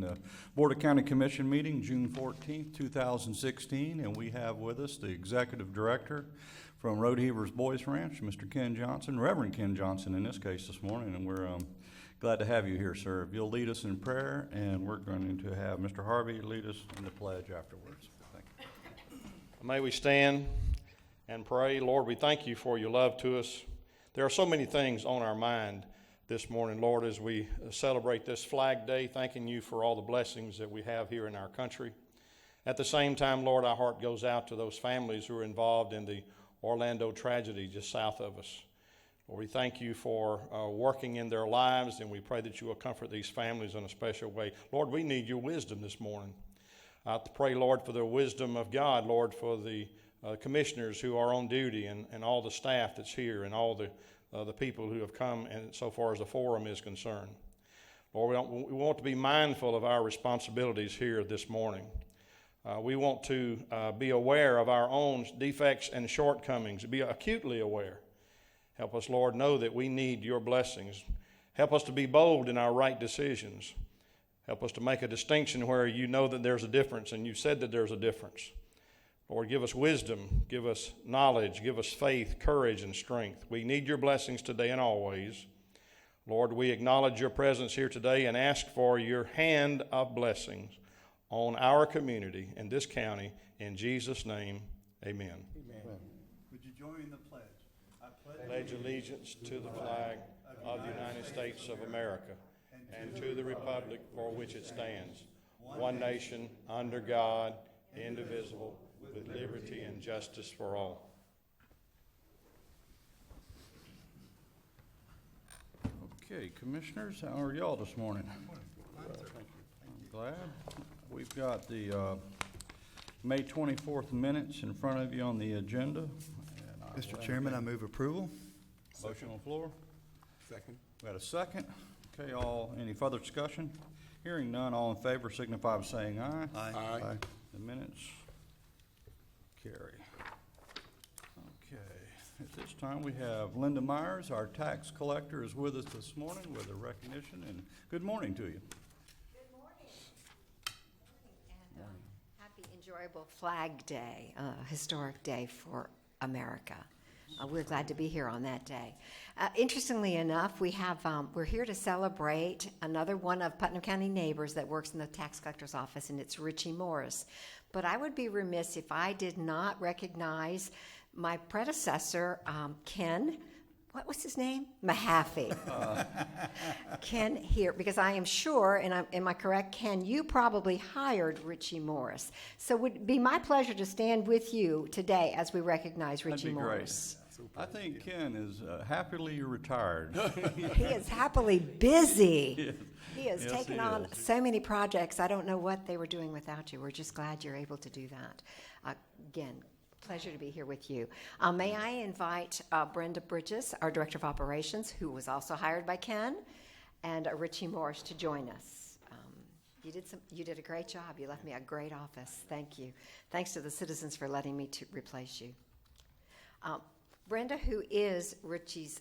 the Board of County Commission meeting, June 14th, 2016, and we have with us the Executive Director from Roadheavers Boys Ranch, Mr. Ken Johnson, Reverend Ken Johnson in this case this morning, and we're glad to have you here, sir. If you'll lead us in prayer, and we're going to have Mr. Harvey lead us in the pledge afterwards. Thank you. May we stand and pray. Lord, we thank you for your love to us. There are so many things on our mind this morning, Lord, as we celebrate this Flag Day, thanking you for all the blessings that we have here in our country. At the same time, Lord, our heart goes out to those families who are involved in the Orlando tragedy just south of us. Lord, we thank you for working in their lives, and we pray that you will comfort these families in a special way. Lord, we need your wisdom this morning. I pray, Lord, for the wisdom of God, Lord, for the commissioners who are on duty and all the staff that's here and all the people who have come, and so far as the forum is concerned. Lord, we want to be mindful of our responsibilities here this morning. We want to be aware of our own defects and shortcomings, be acutely aware. Help us, Lord, know that we need your blessings. Help us to be bold in our right decisions. Help us to make a distinction where you know that there's a difference, and you said that there's a difference. Lord, give us wisdom, give us knowledge, give us faith, courage, and strength. We need your blessings today and always. Lord, we acknowledge your presence here today and ask for your hand of blessings on our community and this county. In Jesus' name, amen. Amen. Would you join the pledge? I Pledge allegiance to the flag of the United States of America and to the republic for which it stands, one nation, under God, indivisible, with liberty and justice for all. Okay, Commissioners, how are y'all this morning? I'm glad. We've got the May 24th minutes in front of you on the agenda. Mr. Chairman, I move approval. Motion on the floor. Second. We got a second. Okay, any further discussion? Hearing none, all in favor signify by saying aye. Aye. The minutes carry. Okay, at this time we have Linda Myers, our tax collector, is with us this morning with a recognition, and good morning to you. Good morning. And happy, enjoyable Flag Day, historic day for America. We're glad to be here on that day. Interestingly enough, we're here to celebrate another one of Putnam County neighbors that works in the tax collector's office, and it's Richie Morris. But I would be remiss if I did not recognize my predecessor, Ken. What was his name? Mahaffey. Ken here, because I am sure, and am I correct, Ken, you probably hired Richie Morris. So it would be my pleasure to stand with you today as we recognize Richie Morris. I think Ken is happily retired. He is happily busy. He has Yes, taken he on is. so many projects. I don't know what they were doing without you. We're just glad you're able to do that. Again, pleasure to be here with you. May I invite Brenda Bridges, our Director of Operations, who was also hired by Ken, and Richie Morris to join us. You did a great job. You left me a great office. Thank you. Thanks to the citizens for letting me to replace you. Brenda, who is Richie's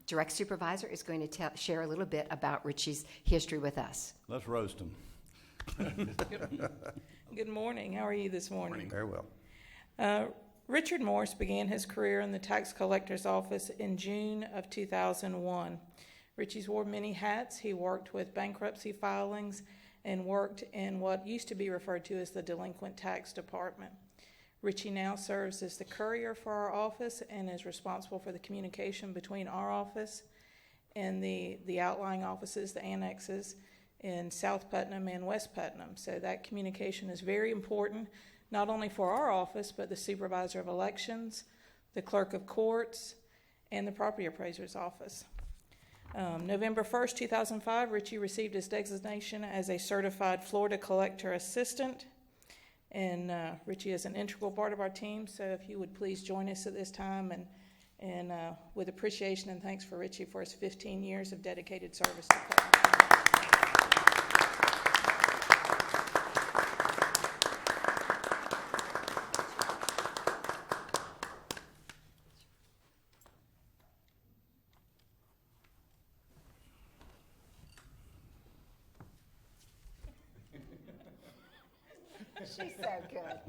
direct supervisor, is going to share a little bit about Richie's history with us. Let's roast him. Good morning. How are you this morning? Very well. Richard Morris began his career in the tax collector's office in June of 2001. Richie's wore many hats. He worked with bankruptcy filings and worked in what used to be referred to as the delinquent tax department. Richie now serves as the courier for our office and is responsible for the communication between our office and the outlying offices, the annexes in South Putnam and West Putnam. So that communication is very important, not only for our office, but the supervisor of elections, the clerk of courts, and the property appraiser's office. November 1st, 2005, Richie received his designation as a certified Florida collector assistant. And Richie is an integral part of our team, so if you would please join us at this time, and with appreciation and thanks for Richie for his 15 years of dedicated service to Putnam. She's so good.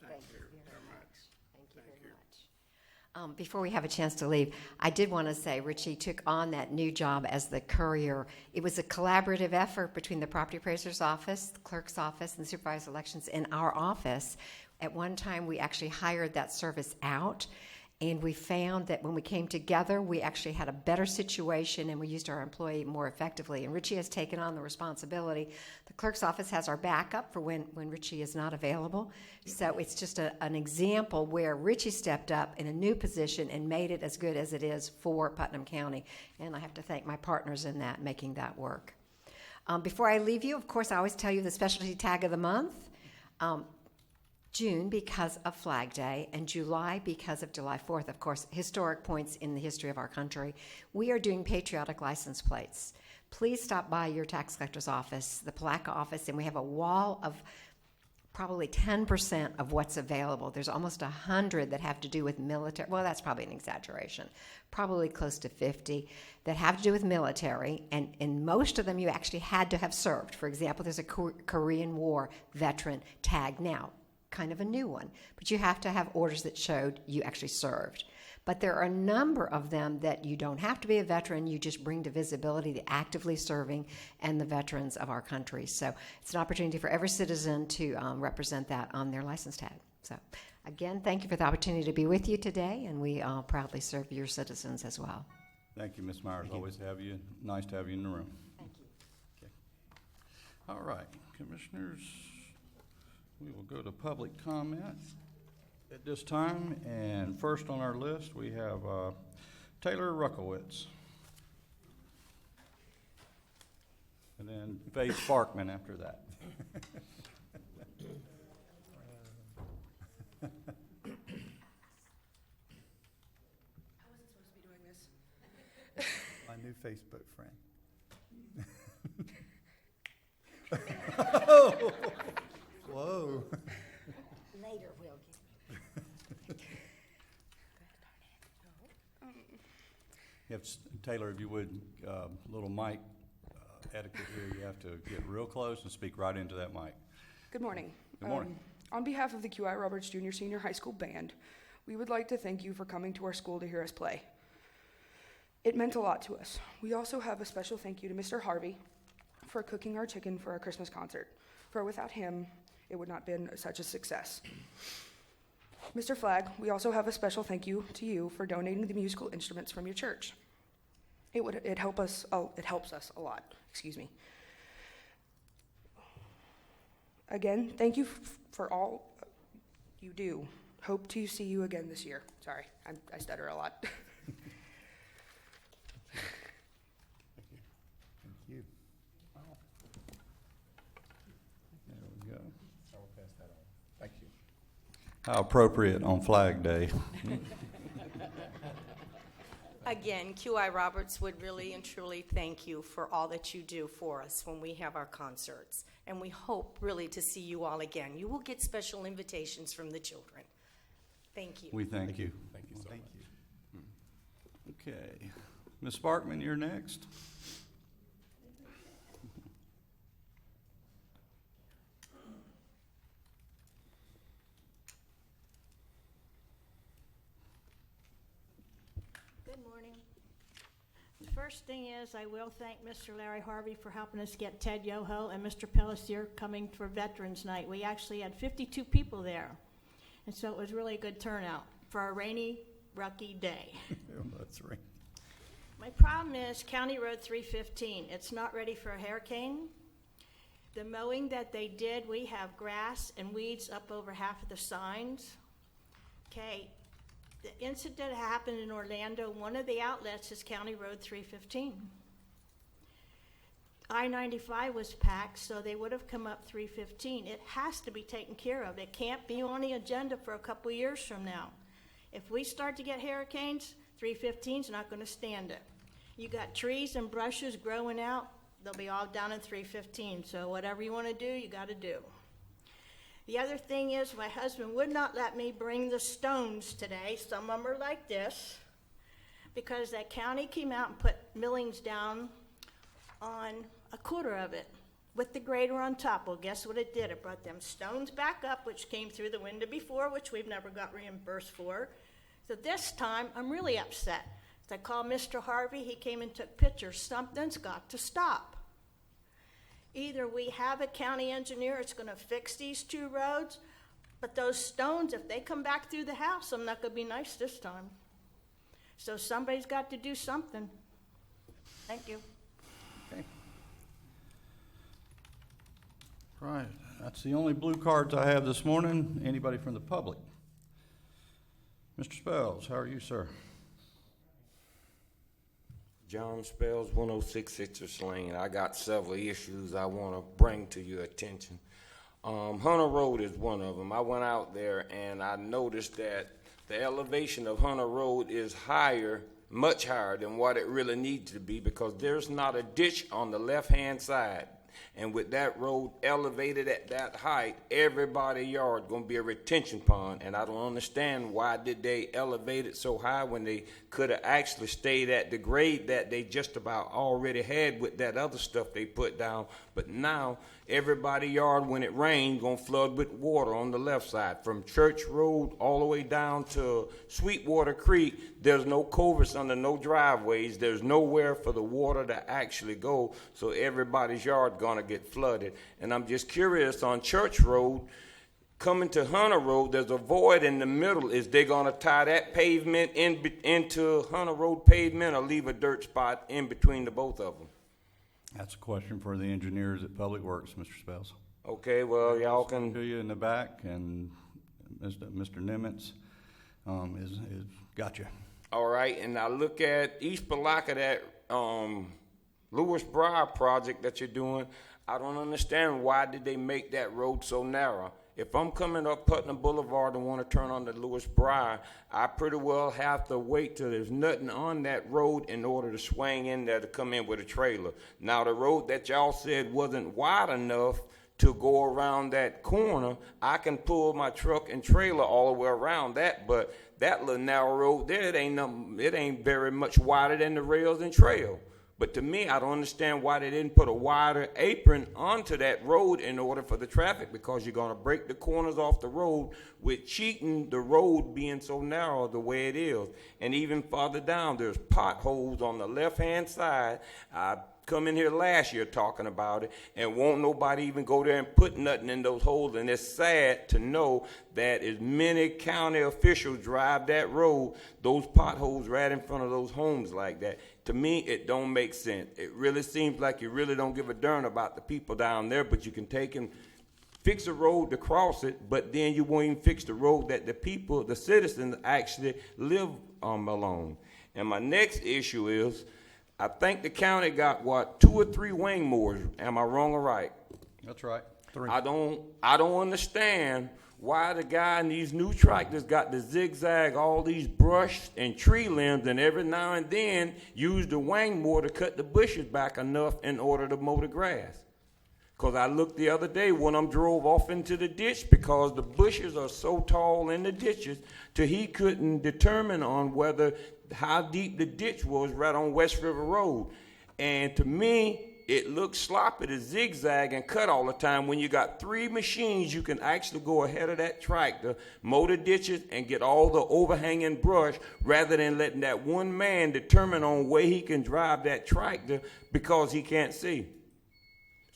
Thank you very much. Thank you very much. Before we have a chance to leave, I did want to say Richie took on that new job as the courier. It was a collaborative effort between the property appraiser's office, the clerk's office, and the supervisor of elections in our office. At one time, we actually hired that service out, and we found that when we came together, we actually had a better situation and we used our employee more effectively. And Richie has taken on the responsibility. The clerk's office has our backup for when Richie is not available. So it's just an example where Richie stepped up in a new position and made it as good as it is for Putnam County. And I have to thank my partners in that, making that work. Before I leave you, of course, I always tell you the specialty tag of the month. June because of Flag Day, and July because of July 4th, of course, historic points in the history of our country. We are doing patriotic license plates. Please stop by your tax collector's office, the Palaca office, and we have a wall of probably 10% of what's available. There's almost 100 that have to do with military. Well, that's probably an exaggeration. Probably close to 50 that have to do with military, and in most of them you actually had to have served. For example, there's a Korean War veteran tag now. Kind of a new one, but you have to have orders that showed you actually served. But there are a number of them that you don't have to be a veteran, you just bring to visibility the actively serving and the veterans of our country. So it's an opportunity for every citizen to represent that on their license tag. So again, thank you for the opportunity to be with you today, and we proudly serve your citizens as well. Thank you, Ms. Myers. Always have you. Nice to have you in the room. Thank you. Okay. All right, commissioners. We will go to public comment at this time, and first on our list we have Taylor Ruckowitz, and then Faith Sparkman after that. I wasn't supposed to be doing this. My new Facebook friend. Oh! Whoa. Later we'll get. You have to, Taylor, if you would, little mic etiquette here. You have to get real close and speak right into that mic. Good morning. Good morning. On behalf of the QI Roberts Junior Senior High School Band, we would like to thank you for coming to our school to hear us play. It meant a lot to us. We also have a special thank you to Mr. Harvey for cooking our chicken for our Christmas concert. For without him, it would not have been such a success. Mr. Flagg, we also have a special thank you to you for donating the musical instruments from your church. It helps us a lot. Excuse me. Again, thank you for all you do. Hope to see you again this year. Sorry, I stutter a lot. Thank you. There we go. I will pass that on. Thank you. How appropriate on Flag Day. Again, QI Roberts would really and truly thank you for all that you do for us when we have our concerts. And we hope really to see you all again. You will get special invitations from the children. Thank you. We thank you. Thank you so much. Okay. Ms. Sparkman, you're next. Good morning. The first thing is I will thank Mr. Larry Harvey for helping us get Ted Yoho and Mr. Pellissier coming for Veterans Night. We actually had 52 people there, and so it was really a good turnout for a rainy, rocky day. That's right. My problem is County Road 315. It's not ready for a hurricane. The mowing that they did, we have grass and weeds up over half of the signs. Okay. The incident happened in Orlando. One of the outlets is County Road 315. I-95 was packed, so they would have come up 315. It has to be taken care of. It can't be on the agenda for a couple years from now. If we start to get hurricanes, 315's not going to stand it. You got trees and brushes growing out, they'll be all down in 315. So whatever you want to do, you got to do. The other thing is my husband would not let me bring the stones today. Some of them are like this because that county came out and put millings down on a quarter of it with the grader on top. Well, guess what it did? It brought them stones back up, which came through the window before, which we've never got reimbursed for. So this time, I'm really upset. So I called Mr. Harvey. He came and took pictures. Something's got to stop. Either we have a county engineer that's going to fix these two roads, but those stones, if they come back through the house, I'm not going to be nice this time. So somebody's got to do something. Thank you. Okay. Right, that's the only blue cards I have this morning. Anybody from the public? Mr. Spells, how are you, sir? John Spells, 106 Citrus Lane. I got several issues I want to bring to your attention. Hunter Road is one of them. I went out there and I noticed that the elevation of Hunter Road is higher, much higher than what it really needs to be, because there's not a ditch on the left-hand side. And with that road elevated at that height, everybody's yard going to be a retention pond. And I don't understand why did they elevate it so high when they could have actually stayed at the grade that they just about already had with that other stuff they put down. But now everybody's yard, when it rains, going to flood with water on the left side. From Church Road all the way down to Sweetwater Creek, there's no culverts under no driveways. There's nowhere for the water to actually go. So everybody's yard going to get flooded. And I'm just curious, on Church Road, coming to Hunter Road, there's a void in the middle. Is they going to tie that pavement into Hunter Road pavement, or leave a dirt spot in between the both of them? That's a question for the engineers at Public Works, Mr. Spells. Okay, well, y'all To can. you in the back, and Mr. Nimitz is got you. All right, and I look at East Palaca, that Lewis Briar project that you're doing. I don't understand, why did they make that road so narrow? If I'm coming up Putnam Boulevard and want to turn on the Lewis Briar, I pretty well have to wait till there's nothing on that road in order to swing in there to come in with a trailer. Now, the road that y'all said wasn't wide enough to go around that corner, I can pull my truck and trailer all the way around that, but that little narrow road there, it ain't very much wider than the rails and trail. But to me, I don't understand why they didn't put a wider apron onto that road in order for the traffic, because you're going to break the corners off the road with cheating the road being so narrow the way it is. And even farther down, there's potholes on the left-hand side. I come in here last year talking about it, and won't nobody even go there and put nothing in those holes. And it's sad to know that as many county officials drive that road, those potholes right in front of those homes like that. To me, it don't make sense. It really seems like you really don't give a darn about the people down there, but you can take and fix a road to cross it, but then you won't even fix the road that the people, the citizens, actually live along. And my next issue is, I think the county got, 2 or 3 wing mowers. Am I wrong or right? That's right. 3. I don't understand why the guy in these new tractors got to zigzag all these brush and tree limbs, and every now and then use the wing mower to cut the bushes back enough in order to mow the grass. Because I looked the other day when I drove off into the ditch, because the bushes are so tall in the ditches till he couldn't determine on how deep the ditch was right on West River Road. And to me, it looks sloppy to zigzag and cut all the time when you got 3 machines. You can actually go ahead of that tractor, mow the ditches, and get all the overhanging brush, rather than letting that one man determine on where he can drive that tractor because he can't see.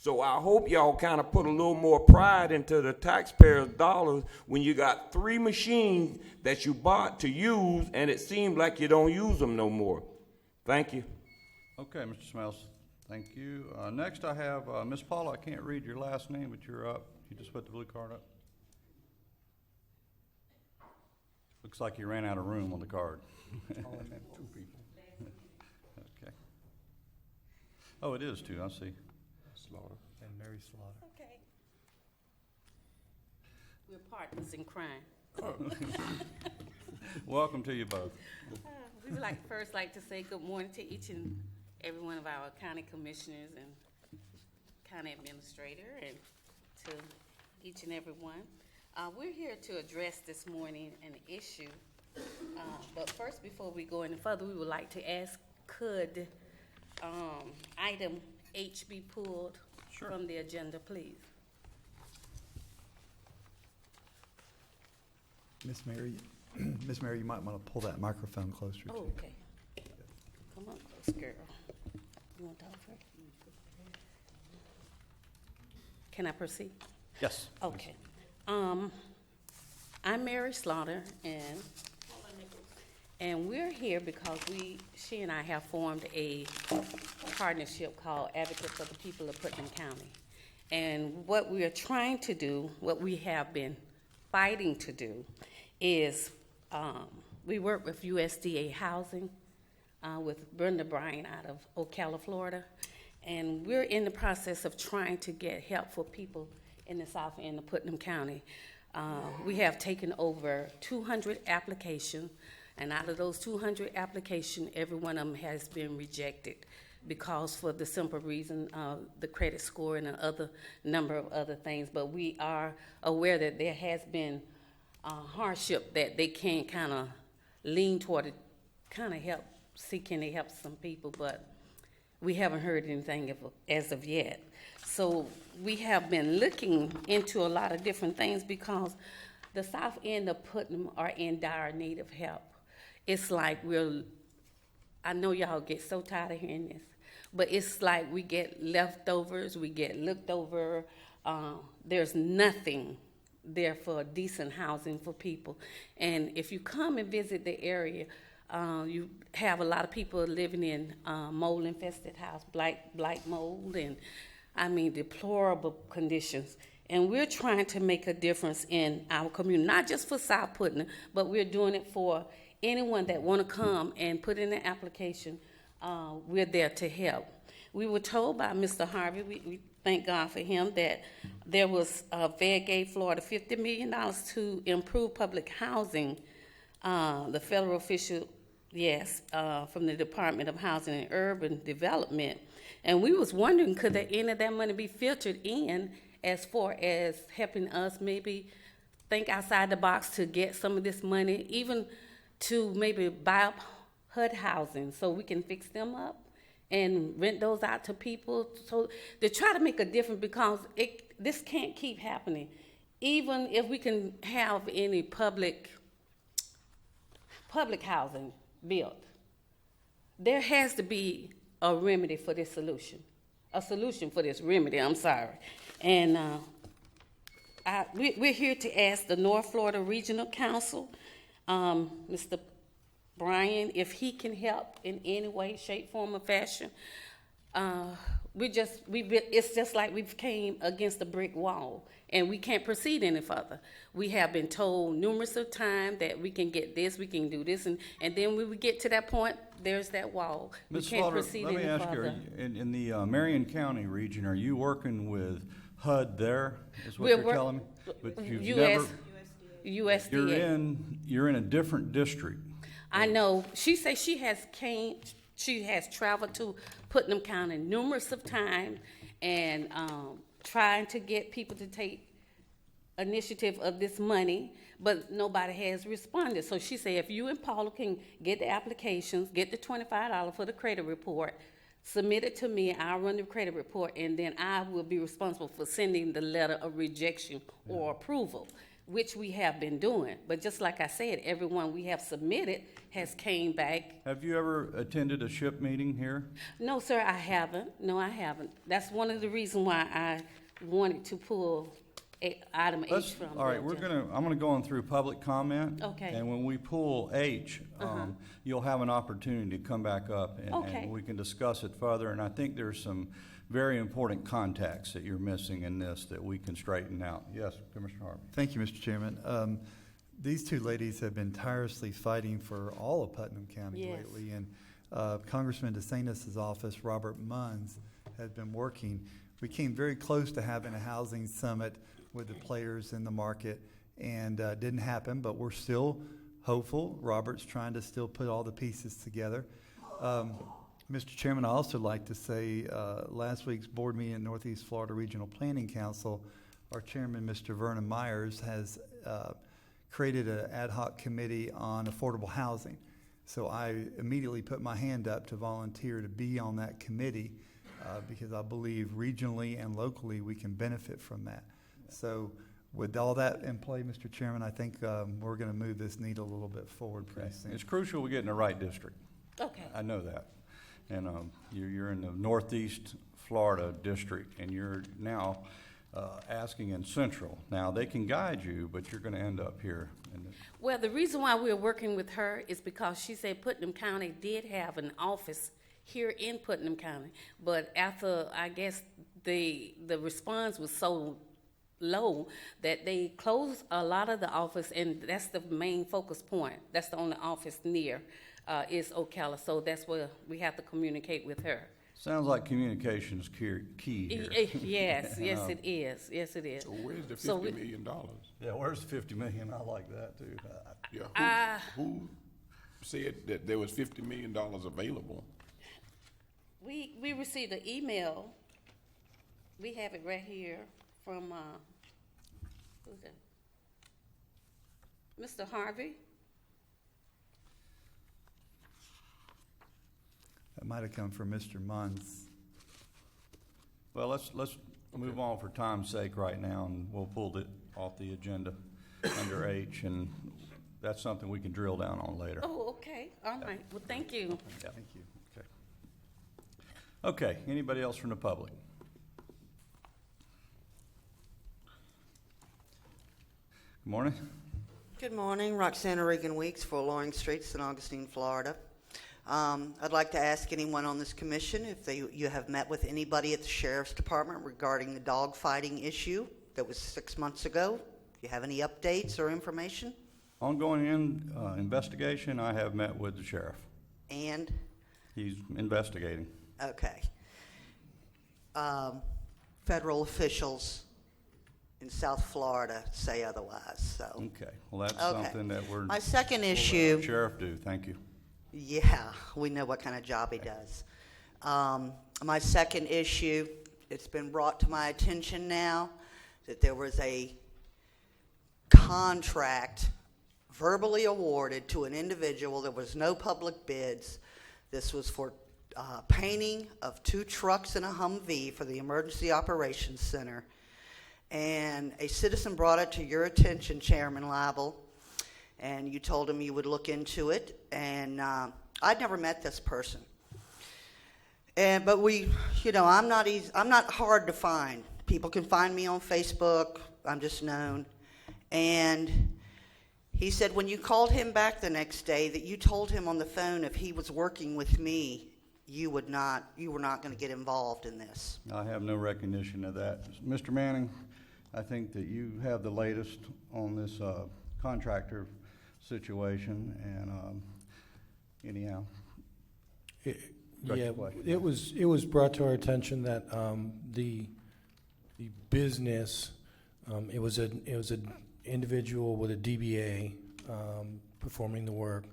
So I hope y'all kind of put a little more pride into the taxpayers' dollars when you got 3 machines that you bought to use, and it seems like you don't use them no more. Thank you. Okay, Mr. Smells, thank you. Next I have Ms. Paula. I can't read your last name, but you're up. You just put the blue card up. Looks like you ran out of room on the card. Only meant 2 people. Okay. Oh, it is 2, I see. Slaughter and Mary Slaughter. Okay. We're partners in crime. Welcome to you both. We would first like to say good morning to each and every one of our county commissioners and county administrator, and to each and every one. We're here to address this morning an issue. But first, before we go any further, we would like to ask, could item H be pulled? from the agenda, please. Miss Mary, Miss Mary, you might want to pull that microphone closer to Oh, you. okay. Come on, close, girl. You want to talk first? Can I proceed? Yes. Okay. I'm Mary Slaughter, and we're here because she and I have formed a partnership called Advocates for the People of Putnam County. And what we are trying to do, what we have been fighting to do, is we work with USDA Housing, with Brenda Bryan out of Ocala, Florida. And we're in the process of trying to get help for people in the south end of Putnam County. We have taken over 200 applications, and out of those 200 applications, every one of them has been rejected because for the simple reason of the credit score and a other number of other things. But we are aware that there has been hardship that they can kind of lean toward to kind of help, see can they help some people, but we haven't heard anything as of yet. So we have been looking into a lot of different things because the south end of Putnam are in dire need of help. It's like I know y'all get so tired of hearing this, but it's like we get leftovers, we get looked over. There's nothing there for decent housing for people. And if you come and visit the area, you have a lot of people living in mold-infested house, black mold, and deplorable conditions. And we're trying to make a difference in our community, not just for South Putnam, but we're doing it for anyone that want to come and put in an application. We're there to help. We were told by Mr. Harvey, we thank God for him, that there was Fed gave Florida $50 million to improve public housing. The federal official, yes, from the Department of Housing and Urban Development. And we was wondering, could any of that money be filtered in as far as helping us maybe think outside the box to get some of this money, even to maybe buy up HUD housing so we can fix them up and rent those out to people, so to try to make a difference, because this can't keep happening. Even if we can have any public housing built, there has to be a remedy for this solution, a solution for this remedy, I'm sorry. And we're here to ask the North Florida Regional Council, Mr. Brian, if he can help in any way, shape, form, or fashion. It's just like we've came against a brick wall, and we can't proceed any further. We have been told numerous of times that we can get this, we can do this, and then when we get to that point, there's that wall. We can't proceed any further. Let me ask you, in the Marion County region, are you working with HUD there, is what you're telling me? But you've USDA. You're in a different district. I know. She says she has traveled to Putnam County numerous of times and trying to get people to take initiative of this money, but nobody has responded. So she said, if you and Paula can get the applications, get the $25 for the credit report, submit it to me, I'll run the credit report, and then I will be responsible for sending the letter of rejection or approval, which we have been doing. But just like I said, everyone we have submitted has came back. Have you ever attended a SHIP meeting here? No, sir, I haven't. No, I haven't. That's one of the reasons why I wanted to pull item H from. All right, I'm gonna go on through public comment. Okay. And when we pull H, you'll have an opportunity to come back up Okay. and we can discuss it further. And I think there's some very important contacts that you're missing in this that we can straighten out. Yes, Commissioner Harvey. Thank you, Mr. Chairman. These two ladies have been tirelessly fighting for all of Putnam County Yes. lately, and Congressman DeSantis' office, Robert Munns, has been working. We came very close to having a housing summit with the players in the market, and didn't happen, but we're still hopeful. Robert's trying to still put all the pieces together. Mr. Chairman, I'd also like to say last week's board meeting at Northeast Florida Regional Planning Council, our chairman, Mr. Vernon Myers, has created an ad hoc committee on affordable housing. So I immediately put my hand up to volunteer to be on that committee. because I believe regionally and locally we can benefit from that. So with all that in play, Mr. Chairman, I think we're going to move this needle a little bit forward pretty soon. It's crucial we get in the right district. Okay. I know that. And you're in the Northeast Florida district, and you're now asking in Central. Now, they can guide you, but you're going to end up here. Well, the reason why we're working with her is because she said Putnam County did have an office here in Putnam County, but after, I guess, the response was so low that they closed a lot of the office, and that's the main focus point. That's the only office near is Ocala, so that's where we have to communicate with her. Sounds like communication's key here. Yes, yes it is. Yes, it is. So where's the So $50 million? Yeah, where's the $50 million? I like that, too. Yeah, who said that there was $50 million available? We received an email. We have it right here from, who's that? Mr. Harvey. That might have come from Mr. Munns. Well, let's move on for time's sake right now, and we'll pull it off the agenda under H, and that's something we can drill down on later. Oh, okay. All right. Well, thank you. Yeah. Thank you. Okay, anybody else from the public? Good morning. Good morning, Roxana Reagan-Weeks for Loring Street, St. Augustine, Florida. I'd like to ask anyone on this commission if you have met with anybody at the Sheriff's Department regarding the dog fighting issue that was 6 months ago. Do you have any updates or information? Ongoing investigation, I have met with the sheriff. And? He's investigating. Okay. Federal officials in South Florida say otherwise, so. Okay, well, that's something that we're. My second we'll let issue. the sheriff do, thank you. Yeah, we know what kind of job he does. My second issue, it's been brought to my attention now that there was a contract verbally awarded to an individual. There was no public bids. This was for painting of 2 trucks and a Humvee for the Emergency Operations Center. And a citizen brought it to your attention, Chairman Lible, and you told him you would look into it. And I'd never met this person. But I'm not hard to find. People can find me on Facebook. I'm just known. And he said when you called him back the next day that you told him on the phone if he was working with me, you were not going to get involved in this. I have no recognition of that. Mr. Manning, I think that you have the latest on this contractor situation, and anyhow. It was brought to our attention that the business, it was an individual with a DBA performing the work,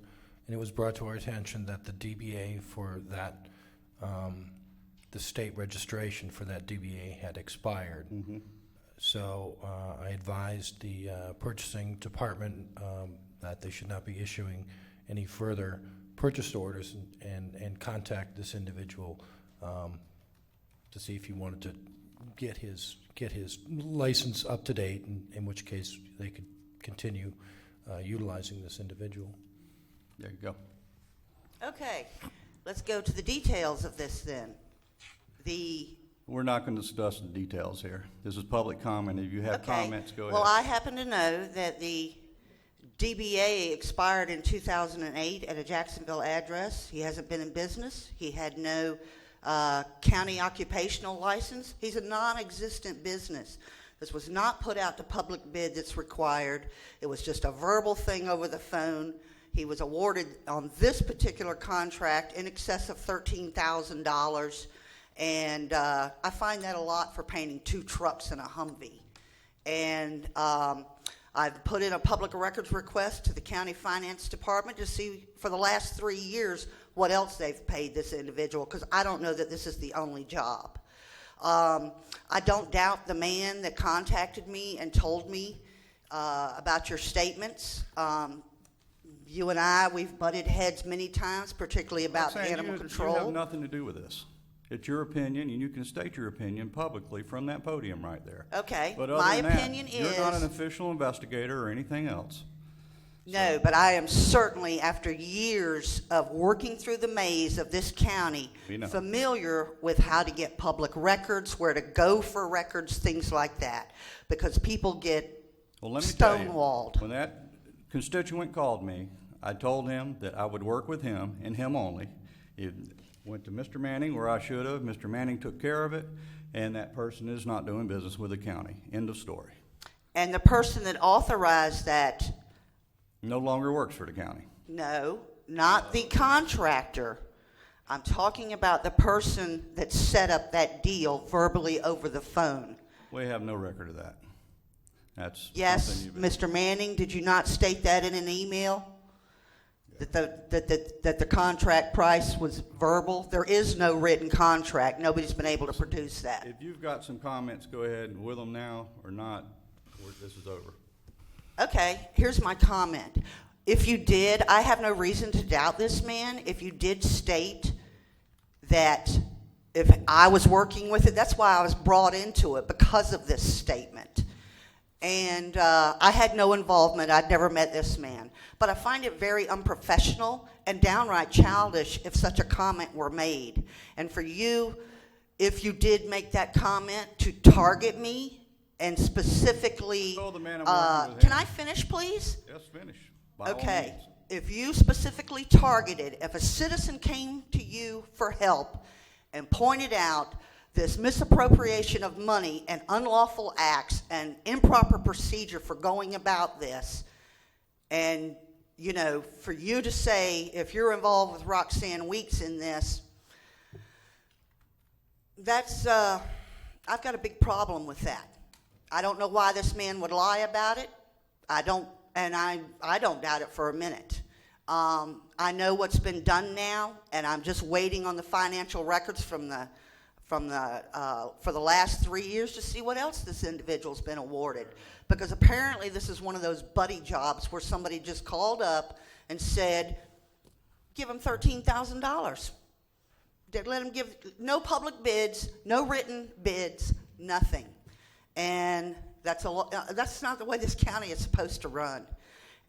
and it was brought to our attention that the DBA for that, the state registration for that DBA had expired. Mm-hmm. So I advised the purchasing department that they should not be issuing any further purchase orders and contact this individual to see if he wanted to get his license up to date, in which case they could continue utilizing this individual. There you go. Okay, let's go to the details of this then. We're not going to discuss the details here. This is public comment. If you have comments, go ahead. Well, I happen to know that the DBA expired in 2008 at a Jacksonville address. He hasn't been in business. He had no county occupational license. He's a non-existent business. This was not put out to public bid that's required. It was just a verbal thing over the phone. He was awarded on this particular contract in excess of $13,000. And I find that a lot for painting 2 trucks and a Humvee. And I've put in a public records request to the county finance department to see for the last 3 years what else they've paid this individual, because I don't know that this is the only job. I don't doubt the man that contacted me and told me about your statements. You and I, we've butted heads many times, particularly about animal control. You have nothing to do with this. It's your opinion, and you can state your opinion publicly from that podium right there. Okay, But other my than that, opinion you're not is- an official investigator or anything else. No, but I am certainly, after years of working through the maze of this county, We know. familiar with how to get public records, where to go for records, things like that. Because people get Well, let me tell you, stonewalled. when that constituent called me, I told him that I would work with him and him only. It went to Mr. Manning where I should have. Mr. Manning took care of it, and that person is not doing business with the county. End of story. And the person that authorized that, No longer works for the county. no, not the contractor. I'm talking about the person that set up that deal verbally over the phone. We have no record of that. That's Yes, something you've- Mr. Manning, did you not state that in an email? That the contract price was verbal? There is no written contract. Nobody's been able to produce that. If you've got some comments, go ahead and with them now or not, this is over. Okay, here's my comment. If you did, I have no reason to doubt this man. If you did state that if I was working with it, that's why I was brought into it, because of this statement. And I had no involvement. I'd never met this man. But I find it very unprofessional and downright childish if such a comment were made. And for you, if you did make that comment, to target me and specifically... Oh, the man I'm working with can him. I finish, please? Yes, finish. By all Okay. means. If you specifically targeted, if a citizen came to you for help and pointed out this misappropriation of money and unlawful acts and improper procedure for going about this, and, you know, for you to say, if you're involved with Roxanne Weeks in this, that's, I've got a big problem with that. I don't know why this man would lie about it. I don't doubt it for a minute. I know what's been done now, and I'm just waiting on the financial records for the last 3 years to see what else this individual's been awarded. Because apparently this is one of those buddy jobs where somebody just called up and said, give him $13,000. Let him give no public bids, no written bids, nothing. And that's not the way this county is supposed to run.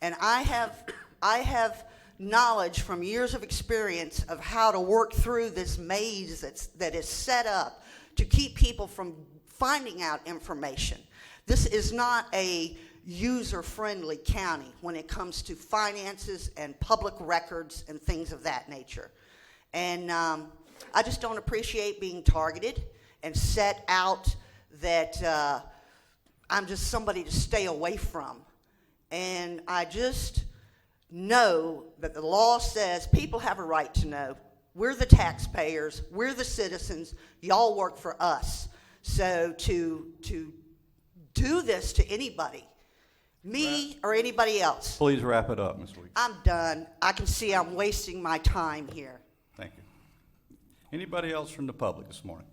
And I have knowledge from years of experience of how to work through this maze that is set up to keep people from finding out information. This is not a user-friendly county when it comes to finances and public records and things of that nature. And I just don't appreciate being targeted and set out that I'm just somebody to stay away from. And I just know that the law says people have a right to know. We're the taxpayers. We're the citizens. Y'all work for us. So to do this to anybody, me or anybody else, Please wrap it up, Ms. Weeks. I'm done. I can see I'm wasting my time here. Thank you. Anybody else from the public this morning?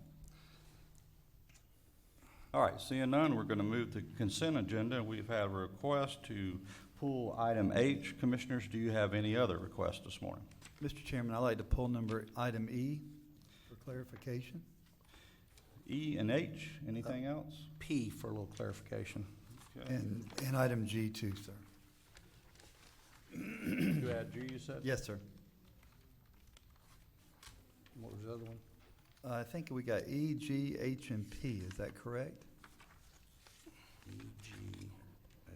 All right, seeing none, we're going to move to consent agenda. We've had a request to pull item H. Commissioners, do you have any other requests this morning? Mr. Chairman, I'd like to pull item E for clarification. E and H, anything else? P for a little clarification. Okay. And item G too, sir. You had G, you said? Yes, sir. What was the other one? I think we got E, G, H, and P. Is that correct? E, G,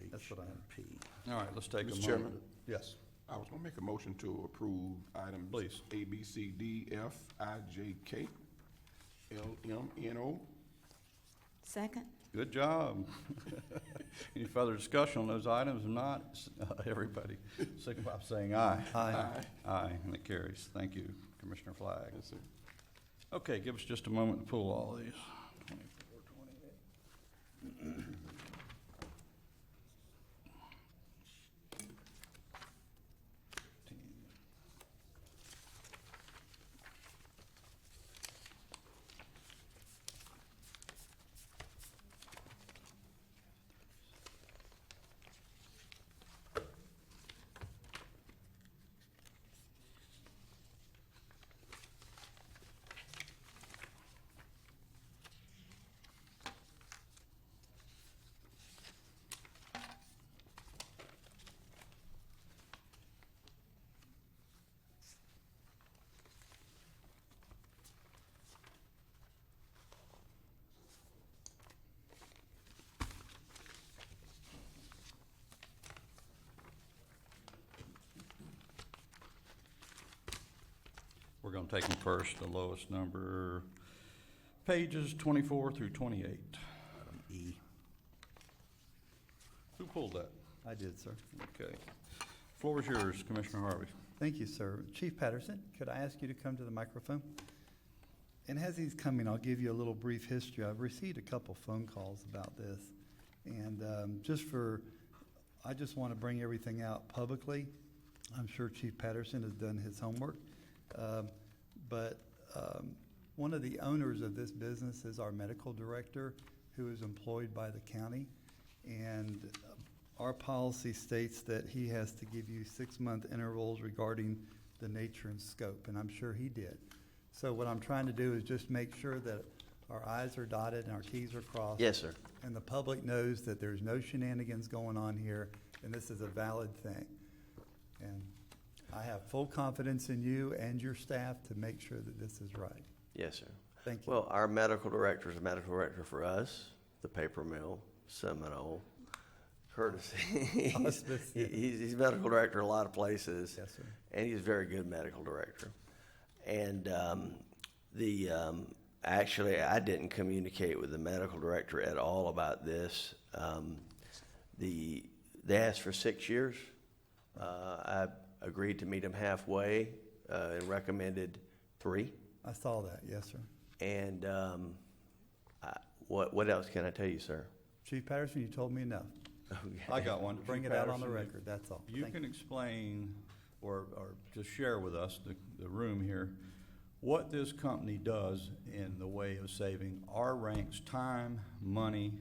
H, That's what I and P. All right, let's take a Mr. moment. Chairman? Yes. I was gonna make a motion to approve items Please. A, B, C, D, F, I, J, K, L, M, N, O. Second? Good job. Any further discussion on those items? If not, everybody signify by saying aye. Aye. Aye, and it carries. Thank you, Commissioner Flagg. Yes, sir. Okay, give us just a moment to pull all these. 24, 28. going to take them first, the lowest number, pages 24 through 28. Item E. Who pulled that? I did, sir. Okay. Floor is yours, Commissioner Harvey. Thank you, sir. Chief Patterson, could I ask you to come to the microphone? And as he's coming, I'll give you a little brief history. I've received a couple phone calls about this. And I just want to bring everything out publicly. I'm sure Chief Patterson has done his homework. But one of the owners of this business is our medical director, who is employed by the county. And our policy states that he has to give you 6-month intervals regarding the nature and scope, and I'm sure he did. So what I'm trying to do is just make sure that our I's are dotted and our T's are crossed. Yes, sir. And the public knows that there's no shenanigans going on here, and this is a valid thing. And I have full confidence in you and your staff to make sure that this is right. Yes, sir. Thank you. Well, our medical director is a medical director for us, the paper mill, Seminole, Courtesy. He's medical director in a lot of places. Yes, sir. And he's a very good medical director. And actually, I didn't communicate with the medical director at all about this. They asked for 6 years. I agreed to meet him halfway and recommended 3. I saw that, yes, sir. And what else can I tell you, sir? Chief Patterson, you told me enough. Okay. I got one. Bring Chief it out on the Patterson, record, that's all. You Thank can explain or just share with us, the room here, what this company does in the way of saving our ranks time, money,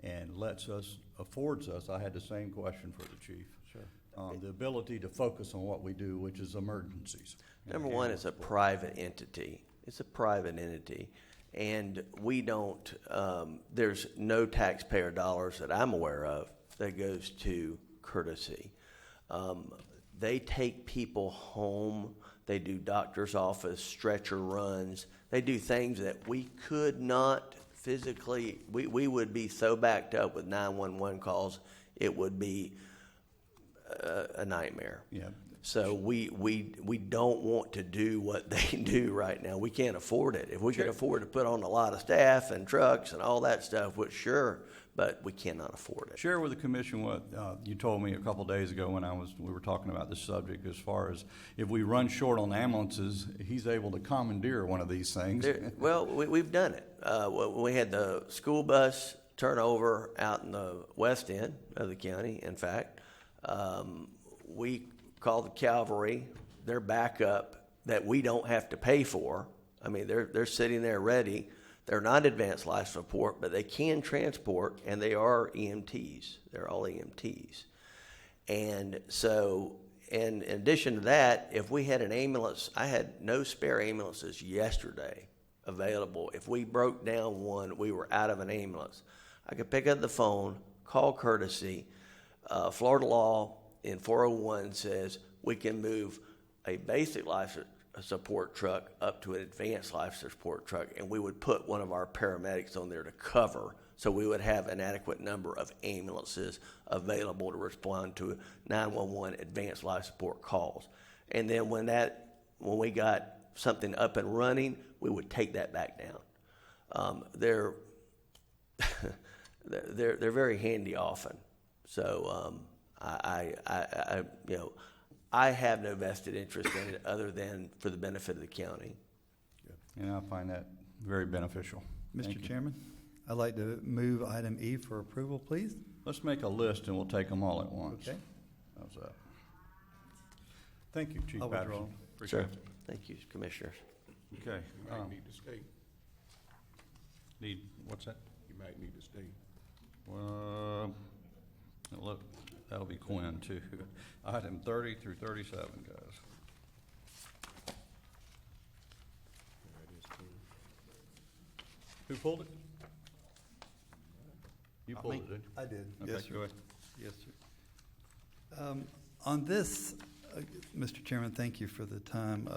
and affords us, I had the same question for the chief. Sure. The ability to focus on what we do, which is emergencies. Number one, it's a private entity. It's a private entity. And we don't, there's no taxpayer dollars that I'm aware of that goes to Courtesy. They take people home. They do doctor's office, stretcher runs. They do things that we could not physically, we would be so backed up with 911 calls, it would be a nightmare. Yeah. So we don't want to do what they do right now. We can't afford it. If we could afford to put on a lot of staff and trucks and all that stuff, which sure, but we cannot afford it. Share with the commission what you told me a couple days ago when we were talking about this subject, as far as if we run short on ambulances, he's able to commandeer one of these things. Well, we've done it. We had the school bus turnover out in the west end of the county. In fact, we called the cavalry, their backup that we don't have to pay for. I mean, they're sitting there ready. They're not advanced life support, but they can transport, and they are EMTs. They're all EMTs. And so, in addition to that, if we had an ambulance, I had no spare ambulances yesterday available. If we broke down one, we were out of an ambulance. I could pick up the phone, call Courtesy. Florida law in 401 says we can move a basic life support truck up to an advanced life support truck, and we would put one of our paramedics on there to cover, so we would have an adequate number of ambulances available to respond to 911 advanced life support calls. And then when we got something up and running, we would take that back down. They're very handy often. So I have no vested interest in it other than for the benefit of the county. And I find that very beneficial. Mr. Chairman, I'd like to move item E for approval, please. Let's make a list and we'll take them all at once. Okay. How's that? Thank you, Chief I'll withdraw. Patterson. Appreciate it. Thank you, Commissioners. Okay. You might need to stay. What's that? You might need to stay. Look, that'll be Quinn too. Item 30 through 37, guys. Who pulled it? You pulled it, didn't you? I did. Okay, Yes, sir. go ahead. Yes, sir. On this, Mr. Chairman, thank you for the time.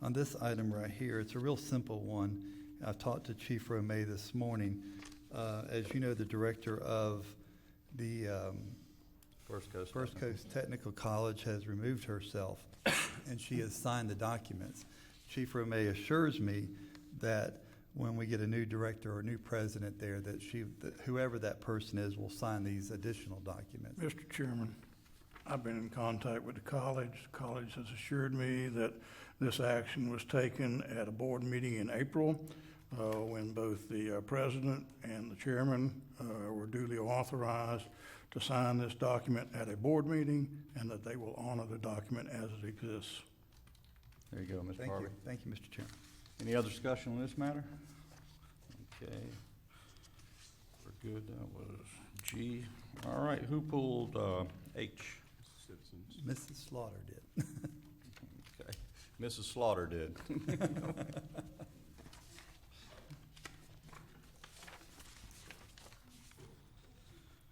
On this item right here, it's a real simple one. I talked to Chief Romay this morning. As you know, the director of the First Coast Technical College has removed herself, and she has signed the documents. Chief Romay assures me that when we get a new director or a new president there, that whoever that person is will sign these additional documents. Mr. Chairman, I've been in contact with the college. The college has assured me that this action was taken at a board meeting in April when both the president and the chairman were duly authorized to sign this document at a board meeting, and that they will honor the document as it exists. There you go, Mr. Thank Harvey. you. Thank you, Mr. Chairman. Any other discussion on this matter? Okay. We're good. That was G. All right, who pulled H? Citizens. Mrs. Slaughter did. Okay. Mrs. Slaughter did.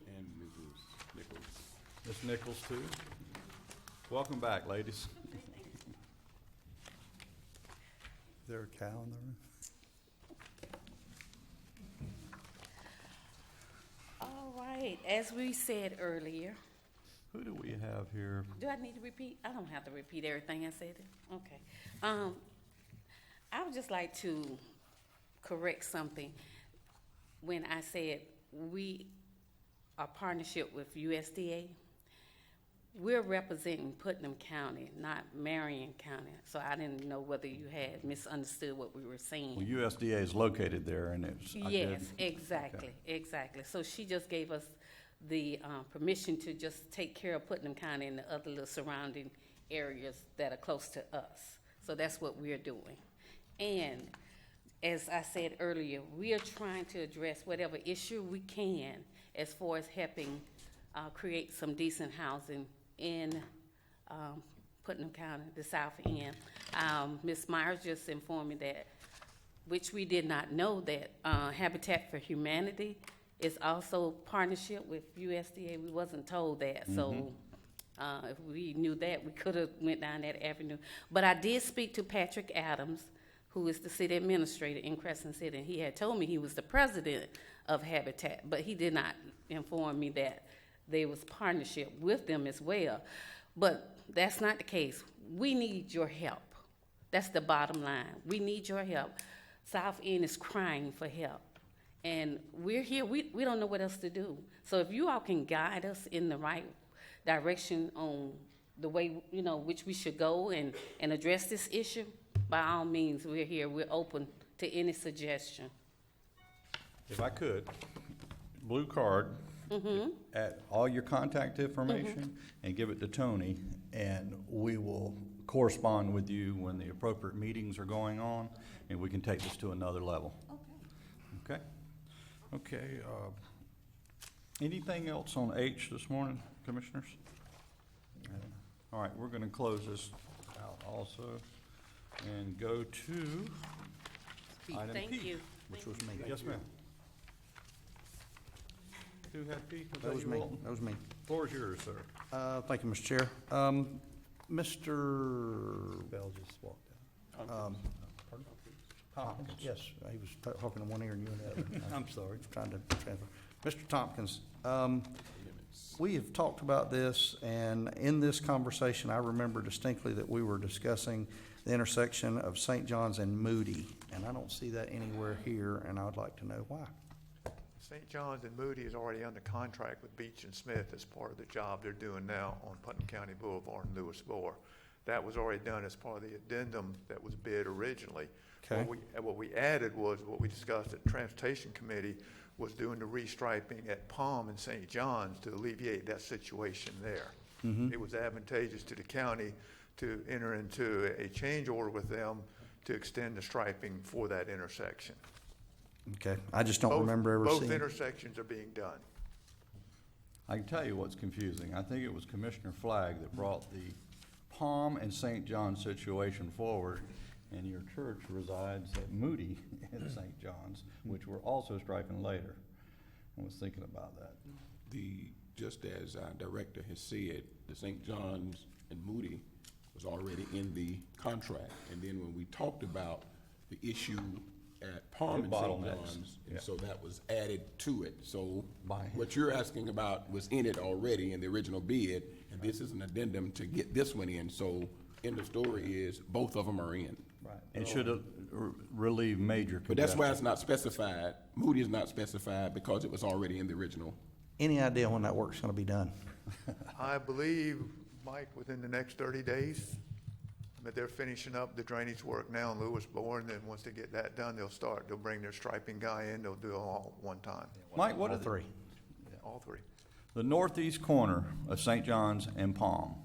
And Mrs. Nichols. Ms. Nichols, too. Welcome back, ladies. Is there a cow in the room? All right, as we said earlier, Who do we have here? do I need to repeat? I don't have to repeat everything I said. Okay. I would just like to correct something. When I said we are partnership with USDA, we're representing Putnam County, not Marion County. So I didn't know whether you had misunderstood what we were saying. Well, USDA is located there, and it's. Yes, exactly, exactly. So she just gave us the permission to just take care of Putnam County and the other little surrounding areas that are close to us. So that's what we're doing. And as I said earlier, we are trying to address whatever issue we can as far as helping create some decent housing in Putnam County, the South End. Ms. Myers just informed me that, which we did not know, that Habitat for Humanity is also partnership with USDA. We wasn't told that, so if we knew that, we could have went down that avenue. But I did speak to Patrick Adams, who is the city administrator in Crescent City, and he had told me he was the president of Habitat, but he did not inform me that there was partnership with them as well. But that's not the case. We need your help. That's the bottom line. We need your help. South End is crying for help. And we're here, we don't know what else to do. So if you all can guide us in the right direction on the way, which we should go and address this issue, by all means, we're here. We're open to any suggestion. If I could, blue card, add all your contact information and give it to Tony, and we will correspond with you when the appropriate meetings are going on, and we can take this to another level. Okay? Okay. Anything else on H this morning, commissioners? All right, we're going to close this out also and go to item Thank P, you. which was me. Yes, ma'am. Who had P? That was you, me. Walton? That was me. Floor is yours, sir. Thank you, Mr. Chair. Mr. Bell just walked out. Tompkins. Yes, he was talking to one ear and you in the other. I'm sorry. Trying to transfer. Mr. Tompkins, we have talked about this, and in this conversation, I remember distinctly that we were discussing the intersection of St. John's and Moody, and I don't see that anywhere here, and I would like to know why. St. John's and Moody is already under contract with Beach and Smith as part of the job they're doing now on Putnam County Boulevard and Lewis Bohr. That was already done as part of the addendum that was bid originally. Okay. What we added was what we discussed at the Transportation Committee was doing the restriping at Palm and St. John's to alleviate that situation there. It was advantageous to the county to enter into a change order with them to extend the striping for that intersection. Okay, I just don't remember ever seeing. Both intersections are being done. I can tell you what's confusing. I think it was Commissioner Flagg that brought the Palm and St. John situation forward, and your church resides at Moody and St. John's, which we're also striping later. I was thinking about that. Just as our director has said, the St. John's and Moody was already in the contract. And then when we talked about the issue at Palm and St. John's, and so that was added to it. So what you're asking about was in it already in the original bid, and this is an addendum to get this one in. So end of story is both of them are in. It should relieve major congestion. But that's why it's not specified. Moody is not specified because it was already in the original. Any idea when that work's gonna be done? I believe, Mike, within the next 30 days. But they're finishing up the drainage work now in Lewisboro, and then once they get that done, they'll bring their striping guy in, they'll do it all at one time. Mike, what All are three. All three. the northeast corner of St. John's and Palm?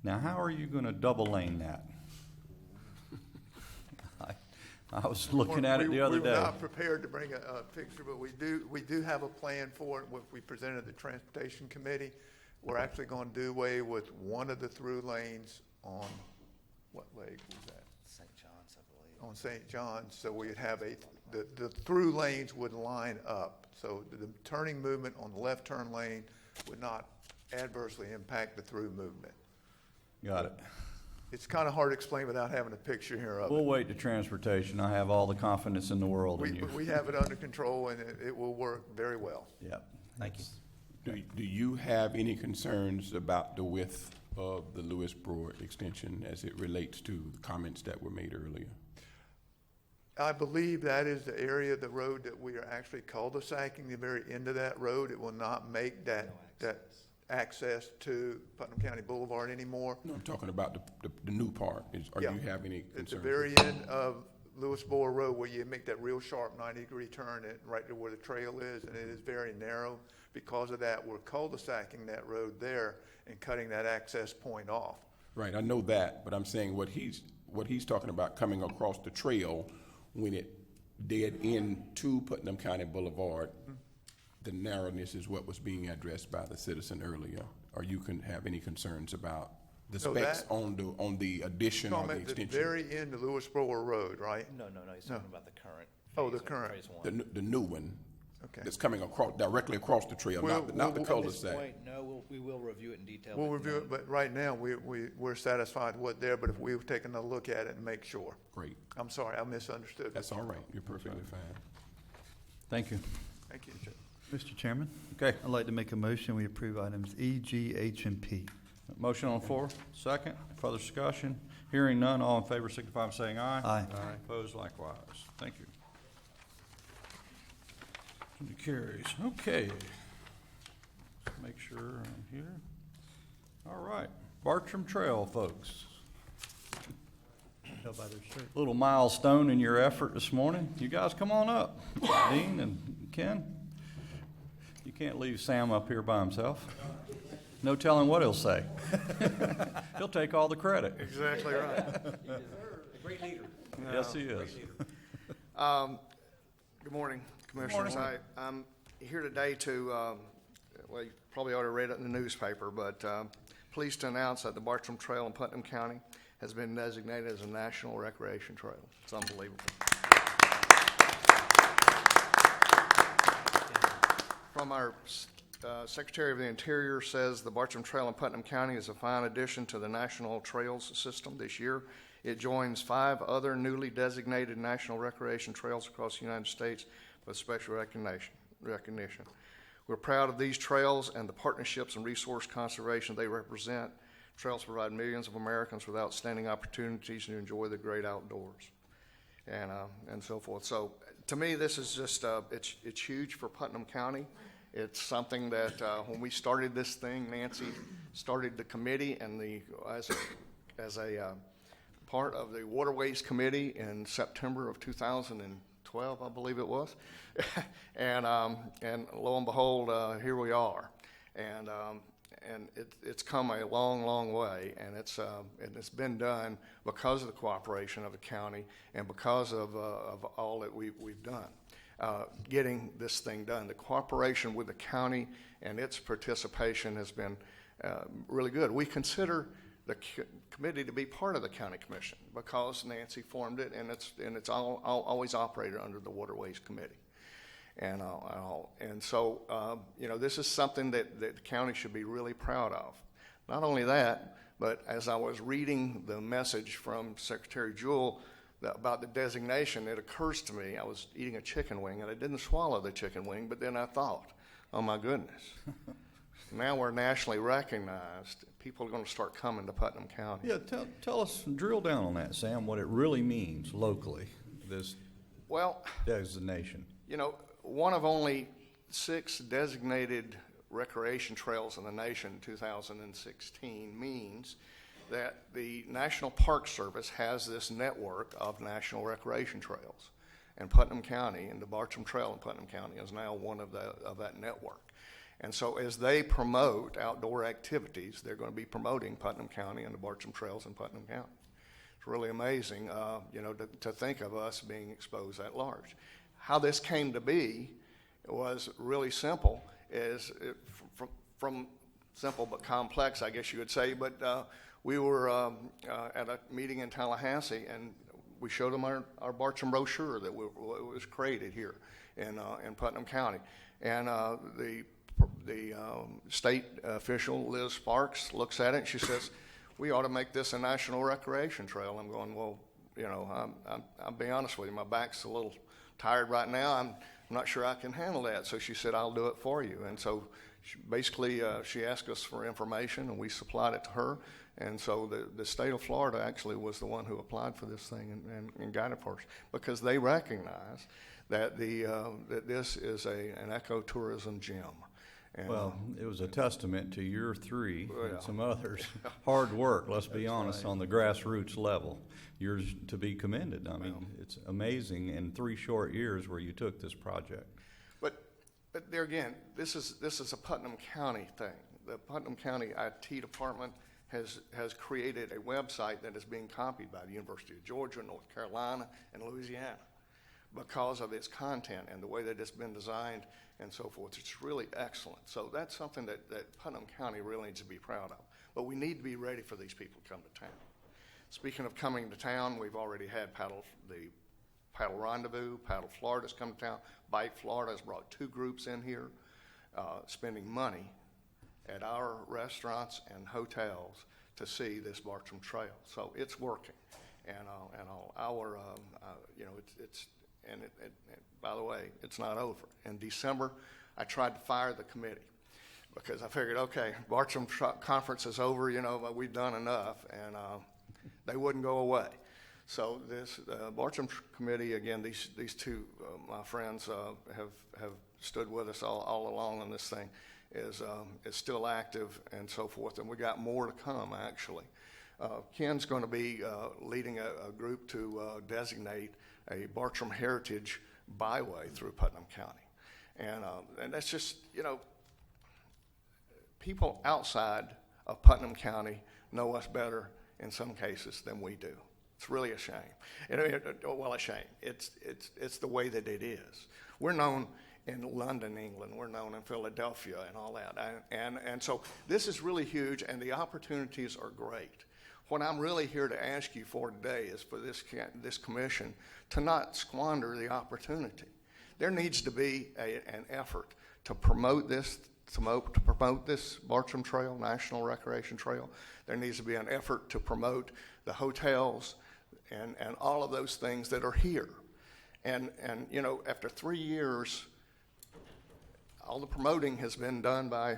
Now, how are you gonna double lane that? I was looking at it the other day. We were not prepared to bring a picture, but we do have a plan for it. What we presented the Transportation Committee. We're actually going to do away with one of the through lanes on, what leg was that? St. John's, I believe. On St. John's, so we'd have the through lanes would line up. So the turning movement on the left turn lane would not adversely impact the through movement. Got it. It's kind of hard to explain without having a picture here of it. We'll wait to transportation. I have all the confidence in the world in you. We have it under control, and it will work very well. Yep. Thank you. Do you have any concerns about the width of the Lewisboro extension as it relates to the comments that were made earlier? I believe that is the area of the road that we are actually cul-de-sacing, the very end of that road. It will not make that access to Putnam County Boulevard anymore. No, I'm talking about the new part. Are you have any concerns? At the very end of Lewisboro Road, where you make that real sharp 90-degree turn right to where the trail is, and it is very narrow. Because of that, we're cul-de-sacing that road there and cutting that access point off. Right, I know that, but I'm saying what he's talking about coming across the trail when it dead end to Putnam County Boulevard, the narrowness is what was being addressed by the citizen earlier. Or you can have any concerns about the specs on the addition or the extension? The very end of Lewisboro Road, right? No, he's talking about the current. Oh, the current. Phase one. The new one. Okay. That's coming directly across the trail, not the cul-de-sac. No, we will review it in detail. We'll review it, but right now, we're satisfied with there, but if we were taking a look at it and make sure. Great. I'm sorry, I misunderstood. That's all right. You're perfectly fine. Thank you. Thank you. Mr. Chairman? Okay. I'd like to make a motion, we approve items E, G, H, and P. Motion on the floor, second. Further discussion? Hearing none, all in favor signify by saying aye. Aye. Opposed likewise. Thank you. Motion carries. Okay. Let's make sure I'm here. All right. Bartram Trail, folks. Tell by their shirt. Little milestone in your effort this morning. You guys come on up. Dean and Ken. You can't leave Sam up here by himself. No telling what he'll say. He'll take all the credit. Exactly right. A great leader. Yes, he is. Good morning, Commissioners. I'm here today to, well, you probably already read it in the newspaper, but pleased to announce that the Bartram Trail in Putnam County has been designated as a National Recreation Trail. It's unbelievable. From our Secretary of the Interior says the Bartram Trail in Putnam County is a fine addition to the National Trails system this year. It joins 5 other newly designated national recreation trails across the United States with special recognition. We're proud of these trails and the partnerships and resource conservation they represent. Trails provide millions of Americans with outstanding opportunities to enjoy the great outdoors and so forth. So to me, this is just, it's huge for Putnam County. It's something that when we started this thing, Nancy started the committee and as a part of the Waterways Committee in September of 2012, I believe it was, and lo and behold, here we are, and it's come a long, long way, and it's been done because of the cooperation of the county and because of all that we've done. Getting this thing done. The cooperation with the county and its participation has been really good. We consider the committee to be part of the county commission because Nancy formed it, and it's always operated under the Waterways Committee. And so this is something that the county should be really proud of. Not only that, but as I was reading the message from Secretary Jewell about the designation, it occurs to me, I was eating a chicken wing, and I didn't swallow the chicken wing, but then I thought, oh my goodness, now we're nationally recognized, people are going to start coming to Putnam County. Yeah, tell us, drill down on that, Sam, what it really means locally, this designation. You know, one of only 6 designated recreation trails in the nation in 2016 means that the National Park Service has this network of national recreation trails. And Putnam County, and the Bartram Trail in Putnam County is now one of that network. And so as they promote outdoor activities, they're going to be promoting Putnam County and the Bartram Trails in Putnam County. It's really amazing, to think of us being exposed that large. How this came to be was really simple, from simple but complex, I guess you would say. But we were at a meeting in Tallahassee, and we showed them our Bartram brochure that was created here in Putnam County. And the state official, Liz Sparks, looks at it and she says, "We ought to make this a national recreation trail." I'm going, well, I'll be honest with you, my back's a little tired right now. I'm not sure I can handle that. So she said, "I'll do it for you." And so she asked us for information, and we supplied it to her. And so the state of Florida actually was the one who applied for this thing and got it for us, because they recognize that that this is an ecotourism gem. And, well, it was a testament to your 3 and some others' hard work, let's be honest, on the grassroots level. Yours to be commended. I mean, it's amazing in 3 short years where you took this project. But there again, this is a Putnam County thing. The Putnam County IT department has created a website that is being copied by the University of Georgia, North Carolina, and Louisiana because of its content and the way that it's been designed and so forth. It's really excellent. So that's something that Putnam County really needs to be proud of. But we need to be ready for these people to come to town. Speaking of coming to town, we've already had the Paddle Rendezvous. Paddle Florida's come to town. Bike Florida has brought 2 groups in here, spending money at our restaurants and hotels to see this Bartram Trail. So it's working, and by the way, it's not over. In December, I tried to fire the committee because I figured, okay, Bartram conference is over. We've done enough, and they wouldn't go away. So this Bartram committee, again, these 2 my friends have stood with us all along on this thing. Is still active and so forth, and we got more to come, actually. Ken's going to be leading a group to designate a Bartram Heritage Byway through Putnam County. And that's just, people outside of Putnam County know us better in some cases than we do. It's really a shame. Well, a shame. It's the way that it is. We're known in London, England. We're known in Philadelphia and all that. And so this is really huge, and the opportunities are great. What I'm really here to ask you for today is for this commission to not squander the opportunity. There needs to be an effort to promote this, to promote this Bartram Trail, National Recreation Trail. There needs to be an effort to promote the hotels and all of those things that are here. And after 3 years, all the promoting has been done by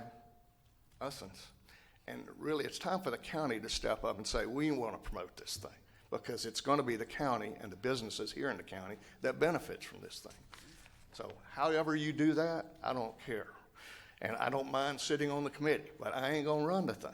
us. And really, it's time for the county to step up and say, we want to promote this thing, because it's going to be the county and the businesses here in the county that benefits from this thing. So however you do that, I don't care. And I don't mind sitting on the committee, but I ain't going to run the thing.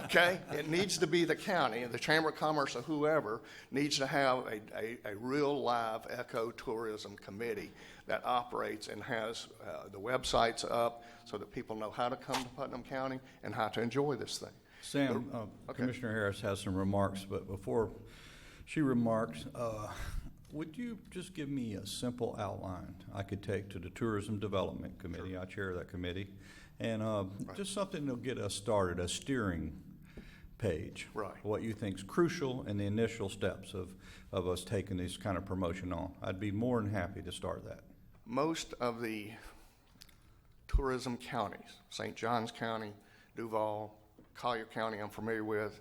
Okay? It needs to be the county, and the Chamber of Commerce or whoever needs to have a real live ecotourism committee that operates and has the websites up so that people know how to come to Putnam County and how to enjoy this thing. Sam, Commissioner Harris has some remarks, but before she remarks, would you just give me a simple outline I could take to the Tourism Development Committee? Sure. I chair that committee. And just something that'll get us started, a steering page. Right. What you think is crucial in the initial steps of us taking this kind of promotion on. I'd be more than happy to start that. Most of the tourism counties, St. Johns County, Duval, Collier County I'm familiar with,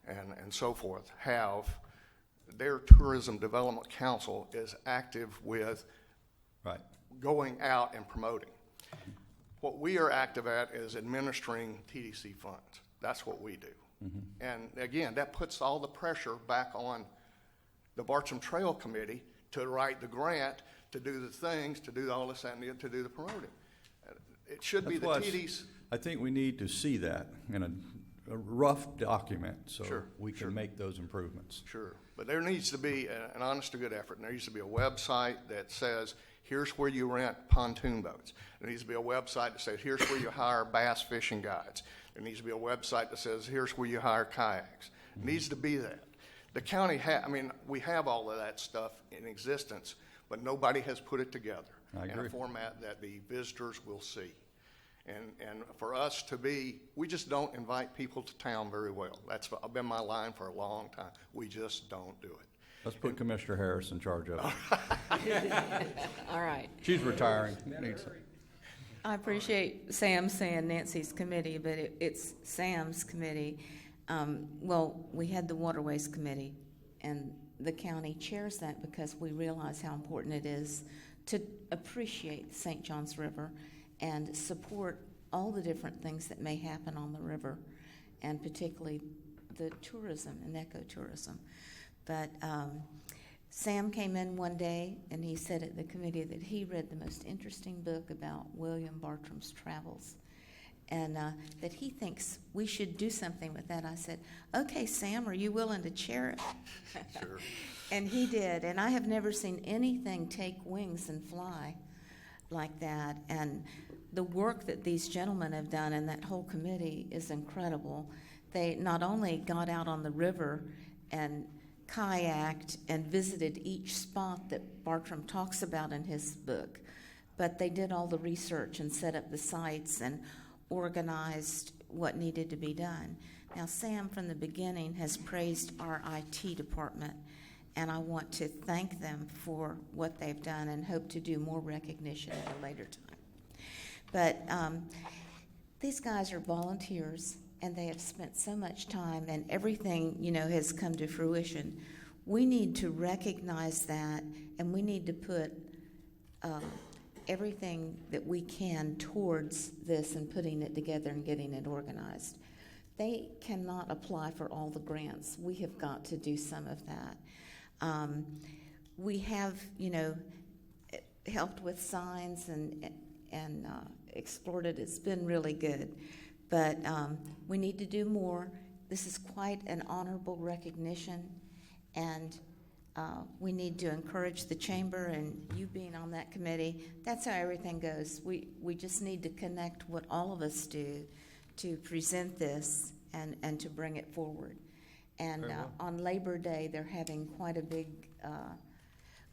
and so forth, have their Tourism Development Council is active with going out and promoting. What we are active at is administering TDC funds. That's what we do. And again, that puts all the pressure back on the Bartram Trail Committee to write the grant, to do the things, to do all this and to do the promoting. It should be the TDs. I think we need to see that in a rough document so we can make those improvements. Sure, but there needs to be an honest to good effort. And there needs to be a website that says, here's where you rent pontoon boats. There needs to be a website that says, here's where you hire bass fishing guides. There needs to be a website that says, here's where you hire kayaks. It needs to be that. The county, we have all of that stuff in existence, but nobody has put it together in a format that the visitors will see. And for us to be, we just don't invite people to town very well. That's been my line for a long time. We just don't do it. Let's put Commissioner Harris in charge of it. All right. She's retiring. I appreciate Sam saying Nancy's committee, but it's Sam's committee. Well, we had the Waterways Committee, and the county chairs that because we realize how important it is to appreciate St. Johns River and support all the different things that may happen on the river, and particularly the tourism and ecotourism. But Sam came in one day and he said at the committee that he read the most interesting book about William Bartram's travels, and that he thinks we should do something with that. I said, okay, Sam, are you willing to chair it? Sure. And he did, and I have never seen anything take wings and fly like that. And the work that these gentlemen have done and that whole committee is incredible. They not only got out on the river and kayaked and visited each spot that Bartram talks about in his book, but they did all the research and set up the sites and organized what needed to be done. Now, Sam, from the beginning, has praised our IT department, and I want to thank them for what they've done and hope to do more recognition at a later time. But these guys are volunteers, and they have spent so much time, and everything, has come to fruition. We need to recognize that, and we need to put everything that we can towards this and putting it together and getting it organized. They cannot apply for all the grants. We have got to do some of that. We have, helped with signs and explored it. It's been really good. But we need to do more. This is quite an honorable recognition, and we need to encourage the chamber, and you being on that committee, that's how everything goes. We just need to connect what all of us do to present this and to bring it forward. And on Labor Day, they're having quite a big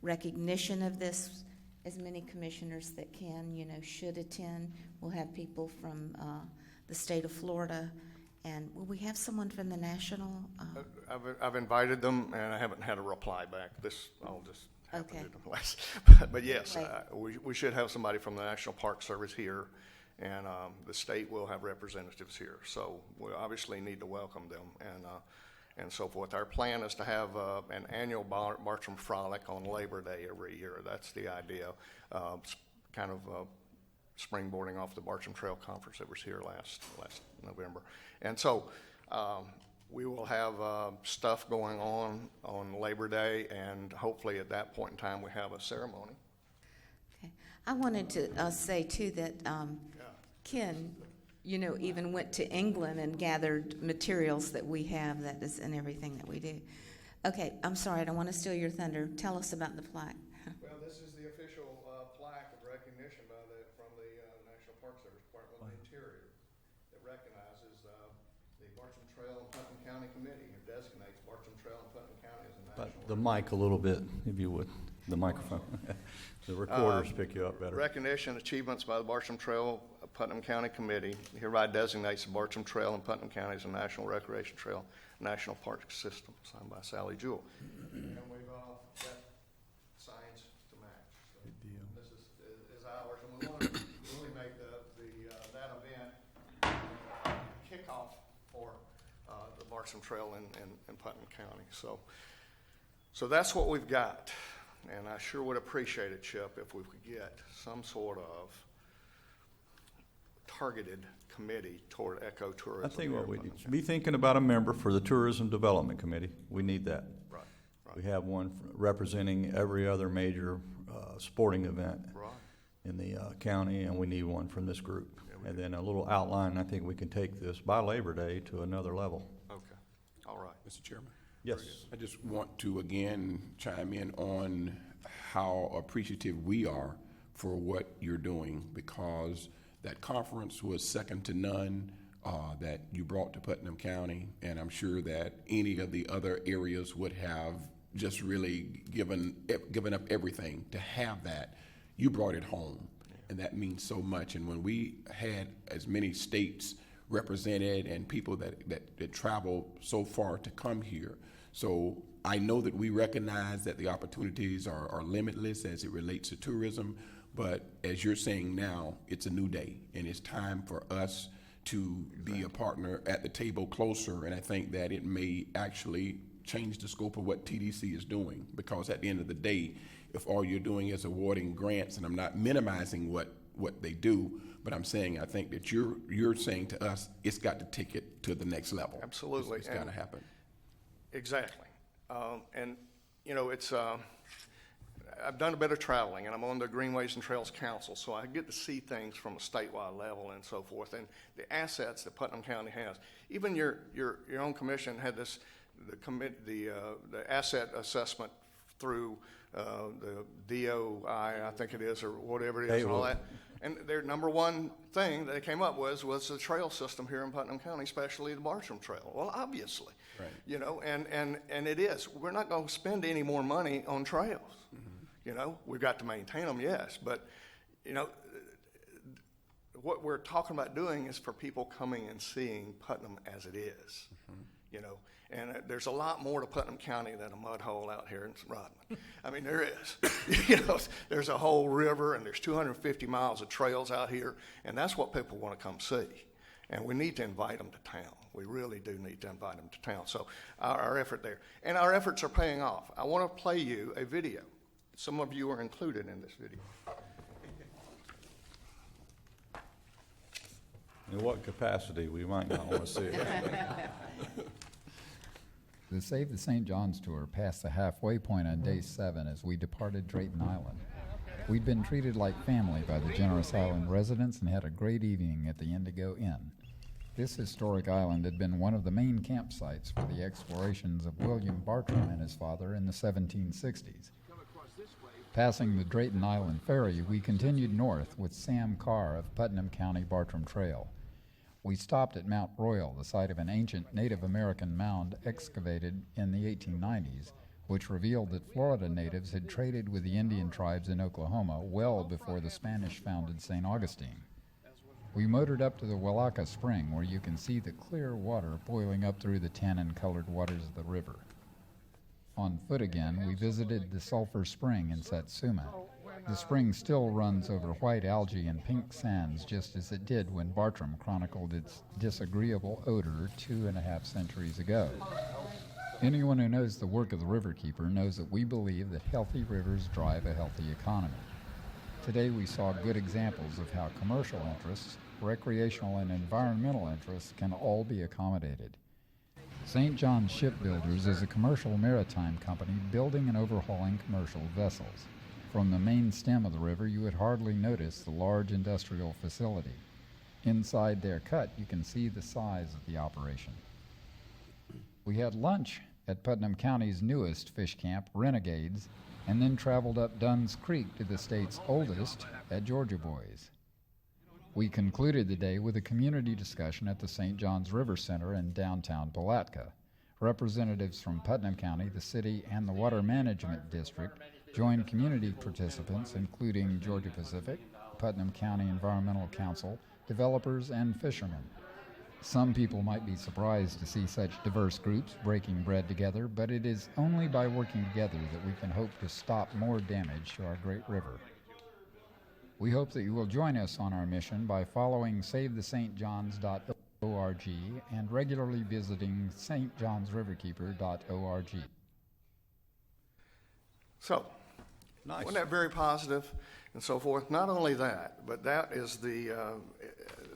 recognition of this. As many commissioners that can, should attend. We'll have people from the state of Florida, and will we have someone from the national? I've invited them, and I haven't had a reply back. I'll just have to do them last. But yes, we should have somebody from the National Park Service here, and the state will have representatives here. So we obviously need to welcome them and so forth. Our plan is to have an annual Bartram Frolic on Labor Day every year. That's the idea. Kind of springboarding off the Bartram Trail Conference that was here last November. And so we will have stuff going on Labor Day, and hopefully at that point in time we have a ceremony. Okay. I wanted to say, too, that Ken, even went to England and gathered materials that we have that is in everything that we do. Okay, I'm sorry, I don't want to steal your thunder. Tell us about the plaque. Well, this is the official plaque of recognition from the National Park Service Department of the Interior that recognizes the Bartram Trail and Putnam County Committee, who designates Bartram Trail and Putnam County as a national. The mic a little bit, if you would, the microphone. The recorders pick you up better. Recognition achievements by the Bartram Trail Putnam County Committee hereby designates the Bartram Trail in Putnam County as a National Recreation Trail, National Park System, signed by Sally Jewell. And we've got signs to match. So this is ours, and we want to really make that event kickoff for the Bartram Trail in Putnam County. So that's what we've got. And I sure would appreciate it, Chip, if we could get some sort of targeted committee toward ecotourism. I think here what in we Putnam need, County. be thinking about a member for the Tourism Development Committee. We need that. Right. We have one representing every other major sporting event Right. in the county, and we need one from this group. And then a little outline, I think we can take this by Labor Day to another level. Okay. All right. Mr. Chairman? Yes. I just want to again chime in on how appreciative we are for what you're doing, because that conference was second to none that you brought to Putnam County, and I'm sure that any of the other areas would have just really given up everything to have that. You brought it home, and that means so much. And when we had as many states represented and people that travel so far to come here, so I know that we recognize that the opportunities are limitless as it relates to tourism, but as you're saying now, it's a new day, and it's time for us to be a partner at the table closer, and I think that it may actually change the scope of what TDC is doing, because at the end of the day, if all you're doing is awarding grants, and I'm not minimizing what they do, but I'm saying I think that you're saying to us, it's got to take it to the next level. Absolutely. It's got to happen. Exactly. And, you know, it's, I've done a bit of traveling, and I'm on the Greenways and Trails Council, so I get to see things from a statewide level and so forth, and the assets that Putnam County has. Even your own commission had this, the asset assessment through the DOI, I think it is, or whatever it is, and all that. And their number one thing that they came up with was the trail system here in Putnam County, especially the Bartram Trail. Well, obviously, right. You know, and it is. We're not going to spend any more money on trails. Mm-hmm. You know, we've got to maintain them, yes, but you know, what we're talking about doing is for people coming and seeing Putnam as it is. Mm-hmm. You know, and there's a lot more to Putnam County than a mud hole out here in Rodman. I mean, there is. You know, there's a whole river, and there's 250 miles of trails out here, and that's what people want to come see. And we need to invite them to town. We really do need to invite them to town. So our effort there. And our efforts are paying off. I want to play you a video. Some of you are included in this video. In what capacity, we might not want to see it. The Save the St. John's Tour passed the halfway point on day 7 as we departed Drayton Island. We'd been treated like family by the generous island residents and had a great evening at the Indigo Inn. This historic island had been one of the main campsites for the explorations of William Bartram and his father in the 1760s. Passing the Drayton Island Ferry, we continued north with Sam Carr of Putnam County Bartram Trail. We stopped at Mount Royal, the site of an ancient Native American mound excavated in the 1890s, which revealed that Florida natives had traded with the Indian tribes in Oklahoma well before the Spanish founded St. Augustine. We motored up to the Willaca Spring, where you can see the clear water boiling up through the tannin-colored waters of the river. On foot again, we visited the Sulphur Spring in Satsuma. The spring still runs over white algae and pink sands, just as it did when Bartram chronicled its disagreeable odor 2.5 centuries ago. Anyone who knows the work of the Riverkeeper knows that we believe that healthy rivers drive a healthy economy. Today we saw good examples of how commercial interests, recreational and environmental interests can all be accommodated. St. John's Shipbuilders is a commercial maritime company building and overhauling commercial vessels. From the main stem of the river, you would hardly notice the large industrial facility. Inside their cut, you can see the size of the operation. We had lunch at Putnam County's newest fish camp, Renegades, and then traveled up Dunn's Creek to the state's oldest at Georgia Boys. We concluded the day with a community discussion at the St. John's River Center in downtown Palatka. Representatives from Putnam County, the city, and the Water Management District joined community participants, including Georgia Pacific, Putnam County Environmental Council, developers, and fishermen. Some people might be surprised to see such diverse groups breaking bread together, but it is only by working together that we can hope to stop more damage to our great river. We hope that you will join us on our mission by following SaveTheSt.John's.org and regularly visiting stjohnsriverkeeper.org. So, wasn't that very positive and so forth? Not only that, but that is the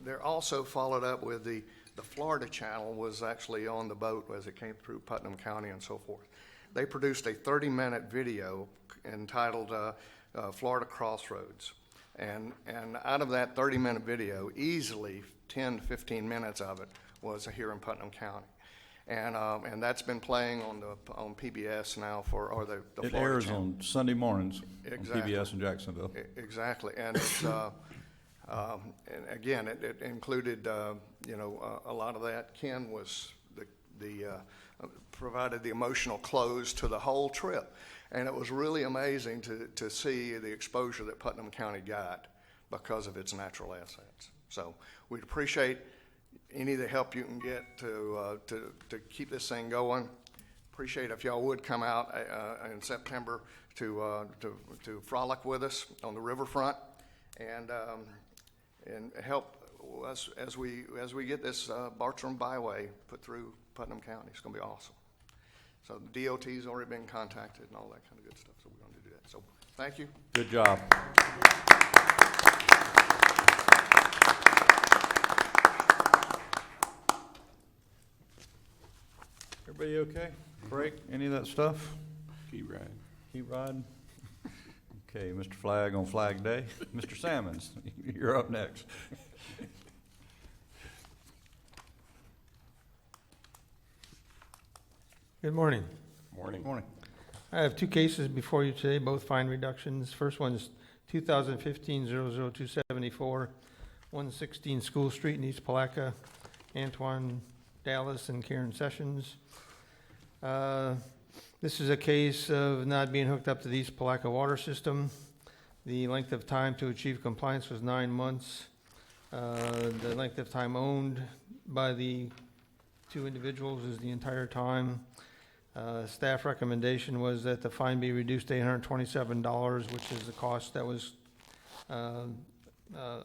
they're also followed up with the Florida Channel was actually on the boat as it came through Putnam County and so forth. They produced a 30-minute video entitled Florida Crossroads. And out of that 30-minute video, easily 10 to 15 minutes of it was here in Putnam County. And that's been playing on PBS now or the It Florida airs Channel. on Sunday mornings Exactly. on PBS in Jacksonville. Exactly, and it's, and again, it included, a lot of that. Ken was provided the emotional close to the whole trip, and it was really amazing to see the exposure that Putnam County got because of its natural assets. So we'd appreciate any of the help you can get to keep this thing going. Appreciate if y'all would come out in September to frolic with us on the riverfront and help us as we get this Bartram Byway put through Putnam County. It's going to be awesome. So the DOT's already been contacted and all that kind of good stuff. So we're going to do that. So thank you. Good job. Everybody okay? Break? Any of that stuff? Keep riding. Keep riding? Okay, Mr. Flagg on Flag Day. Mr. Sammons, you're up next. Good morning. Morning. Morning. I have two cases before you today, both fine reductions. First one is 2015-00274, 116 School Street in East Palatka, Antoine Dallas and Karen Sessions. This is a case of not being hooked up to the East Palatka water system. The length of time to achieve compliance was 9 months. The length of time owned by the two individuals is the entire time. Staff recommendation was that the fine be reduced to $827, which is the cost that was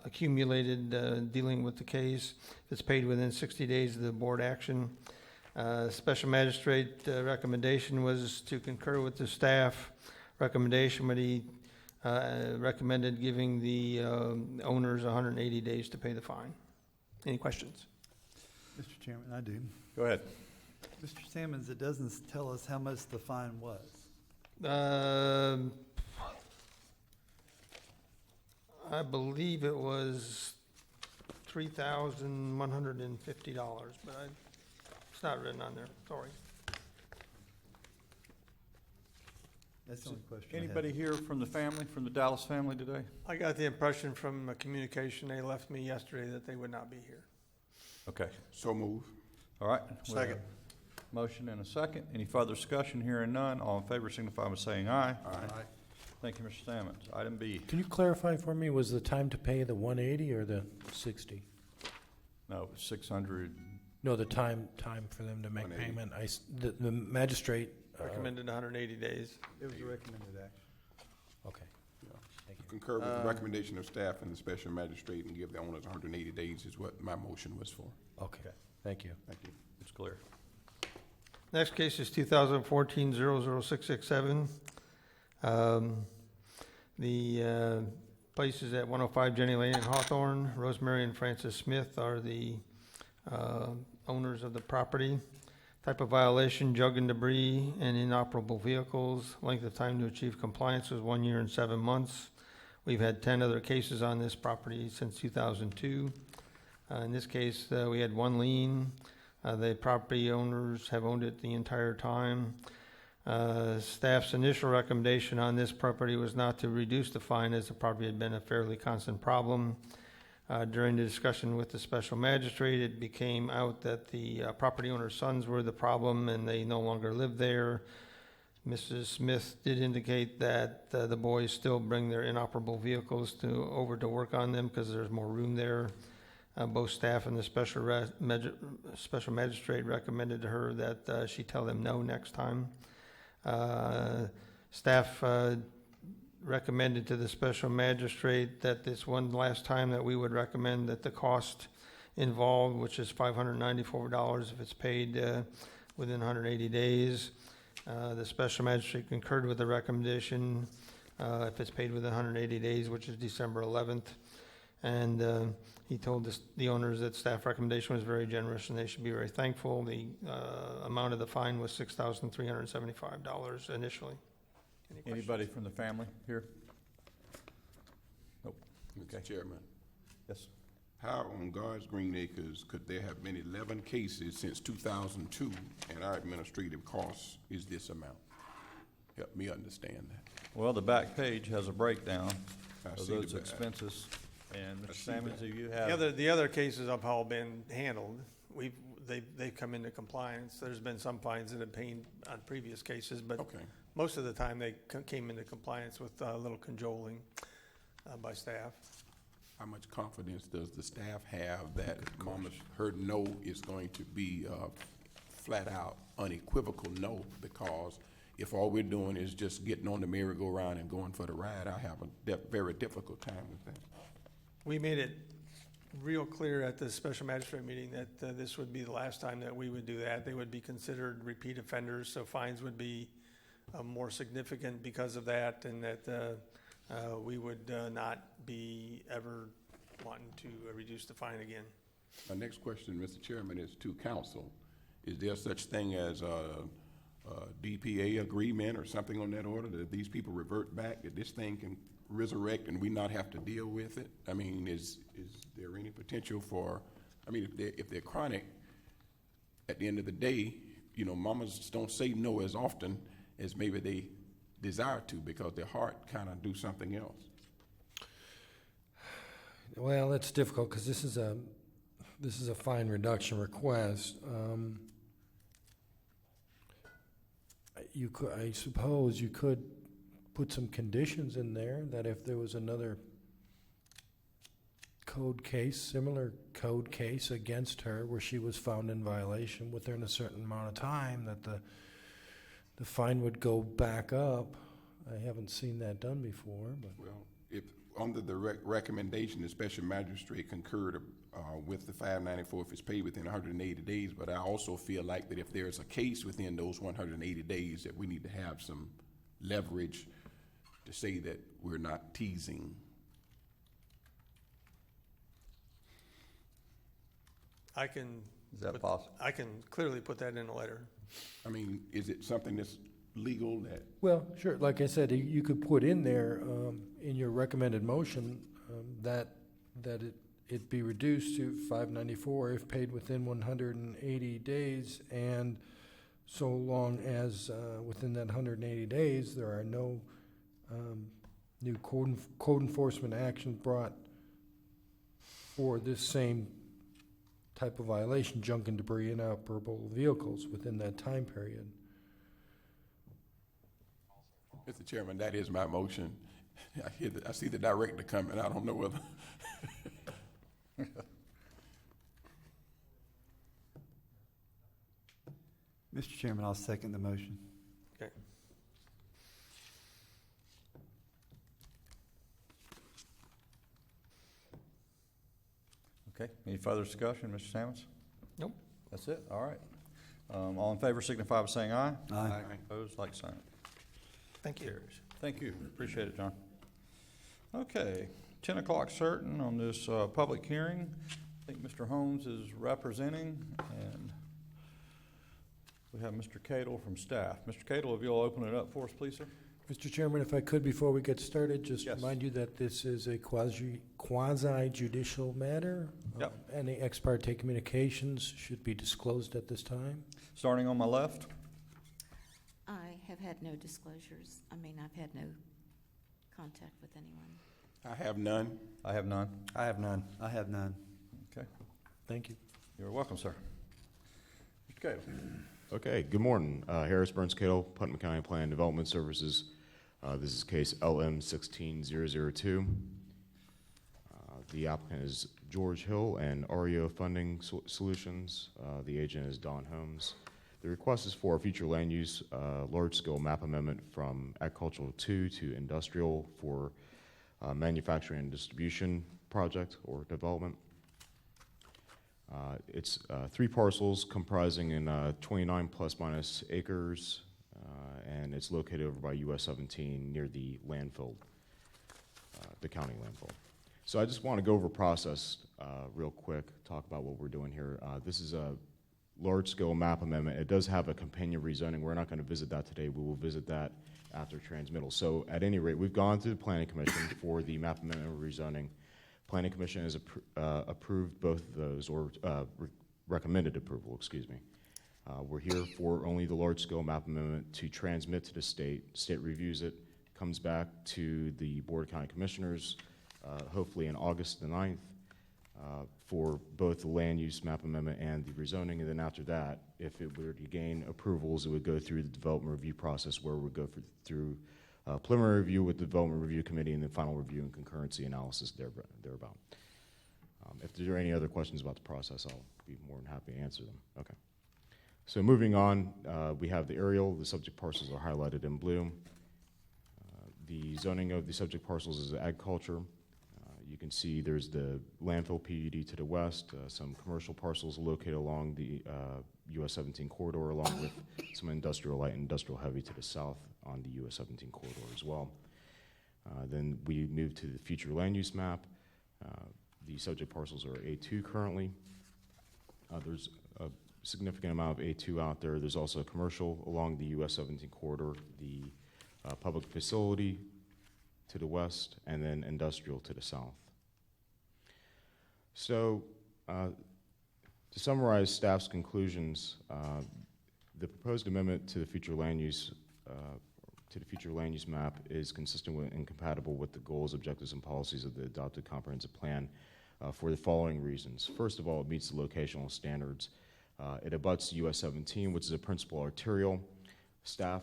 accumulated dealing with the case. It's paid within 60 days of the board action. Special magistrate recommendation was to concur with the staff recommendation, but he recommended giving the owners 180 days to pay the fine. Any questions? Mr. Chairman, I do. Go ahead. Mr. Sammons, it doesn't tell us how much the fine was. I believe it was $3,150, but it's not written on there. Sorry. That's the only question I have. Anybody here from the family, from the Dallas family today? I got the impression from a communication they left me yesterday that they would not be here. Okay. So move. All right. Second. Motion and a second. Any further discussion? Hearing none. All in favor signify by saying aye. Aye. Thank you, Mr. Sammons. Item B. Can you clarify for me, was the time to pay the 180 or the 60? No, 600. No, the time for them to make 180. payment. The magistrate Recommended 180 days. It was a recommended action. Okay. Thank you. Concur with the recommendation of staff and the special magistrate and give the owners 180 days is what my motion was for. Okay. Thank you. Thank you. It's clear. Next case is 2014-00667. The place is at 105 Jenny Lane in Hawthorne. Rosemary and Francis Smith are the owners of the property. Type of violation, jug and debris and inoperable vehicles. Length of time to achieve compliance was 1 year and 7 months. We've had 10 other cases on this property since 2002. In this case, we had one lien. The property owners have owned it the entire time. Staff's initial recommendation on this property was not to reduce the fine as the property had been a fairly constant problem. During the discussion with the special magistrate, it became out that the property owner's sons were the problem and they no longer live there. Mrs. Smith did indicate that the boys still bring their inoperable vehicles over to work on them because there's more room there. Both staff and the special magistrate recommended to her that she tell them no next time. Staff recommended to the special magistrate that this one last time that we would recommend that the cost involved, which is $594 if it's paid within 180 days. The special magistrate concurred with the recommendation if it's paid within 180 days, which is December 11th. And he told the owners that staff recommendation was very generous and they should be very thankful. The amount of the fine was $6,375 initially. Any questions? Anybody from the family here? Nope. Mr. Okay. Chairman, Yes. how on Guards Green Acres could there have been 11 cases since 2002 and our administrative cost is this amount? Help me understand that. Well, the back page has a breakdown I of see the those back. expenses. And I Mr. see Sammons, that. do you have? The other cases have all been handled. They've come into compliance. There's been some fines that have paid on previous cases, but Okay. most of the time they came into compliance with a little cajoling by staff. How much confidence does the staff have that her no is going to be flat out unequivocal no? Because if all we're doing is just getting on the merry-go-round and going for the ride, I have a very difficult time with that. We made it real clear at the special magistrate meeting that this would be the last time that we would do that. They would be considered repeat offenders, so fines would be more significant because of that, and that we would not be ever wanting to reduce the fine again. My next question, Mr. Chairman, is to council. Is there such thing as a DPA agreement or something on that order, that these people revert back, that this thing can resurrect and we not have to deal with it? I mean, is there any potential for, I mean, if they're chronic, at the end of the day, you know, mamas don't say no as often as maybe they desire to, because their heart kind of do something else. Well, it's difficult because this is a fine reduction request. I suppose you could put some conditions in there that if there was another similar code case against her where she was found in violation within a certain amount of time, that the fine would go back up. I haven't seen that done before, but. Well, if under the recommendation, the special magistrate concurred with the 594 if it's paid within 180 days, but I also feel like that if there's a case within those 180 days, that we need to have some leverage to say that we're not teasing. Is that possible? I can clearly put that in a letter. I mean, is it something that's legal that? Well, sure. Like I said, you could put in there in your recommended motion that it be reduced to $594 if paid within 180 days, and so long as within that 180 days there are no new code enforcement actions brought for this same type of violation, junk and debris, and inoperable vehicles within that time period. Mr. Chairman, that is my motion. I see the director coming. I don't know whether. Mr. Chairman, I'll second the motion. Okay. Okay, any further discussion, Mr. Sammons? Nope. That's it, all right. All in favor signify by saying aye. Aye. Opposed, like sign. Thank you. Carries. Thank you, appreciate it, John. Okay, 10 o'clock certain on this public hearing. I think Mr. Holmes is representing, and we have Mr. Cadle from staff. Mr. Cadle, if you'll open it up for us, please, sir. Mr. Chairman, if I could, before we get started, just Yes. remind you that this is a quasi-judicial matter. Yep. Any ex parte communications should be disclosed at this time. Starting on my left. I have had no disclosures. I've had no contact with anyone. I have none. I have none. I have none. I have none. Okay, Thank you. you're welcome, sir. Mr. Cadle. Okay, good morning. Harris Burns Cato, Putnam County Plan Development Services. This is case LM 16002. The applicant is George Hill and REO Funding Solutions. The agent is Don Holmes. The request is for a future land use large-scale map amendment from agricultural 2 to industrial for manufacturing and distribution project or development. It's 3 parcels comprising in 29 plus minus acres, and it's located over by US 17 near the landfill, the county landfill. So I just want to go over process real quick, talk about what we're doing here. This is a large-scale map amendment. It does have a companion rezoning. We're not going to visit that today. We will visit that after transmittal. So at any rate, we've gone to the Planning Commission for the map amendment rezoning. Planning Commission has approved both of those, or recommended approval, excuse me. We're here for only the large-scale map amendment to transmit to the state. State reviews it, comes back to the Board of County Commissioners, hopefully in August the 9th, for both the land use map amendment and the rezoning. And then after that, if it were to gain approvals, it would go through the development review process, where we would go through preliminary review with the development review committee, and then final review and concurrency analysis thereabout. If there are any other questions about the process, I'll be more than happy to answer them. Okay. So moving on, we have the aerial. The subject parcels are highlighted in blue. The zoning of the subject parcels is agriculture. You can see there's the landfill PUD to the west, some commercial parcels located along the US 17 corridor, along with some industrial light and industrial heavy to the south on the US 17 corridor as well. Then we move to the future land use map. The subject parcels are A2 currently. There's a significant amount of A2 out there. There's also commercial along the US 17 corridor, the public facility to the west, and then industrial to the south. So to summarize staff's conclusions, the proposed amendment to the future land use map is consistent with and compatible with the goals, objectives, and policies of the adopted comprehensive plan for the following reasons. First of all, it meets the locational standards. It abuts US 17, which is a principal arterial. Staff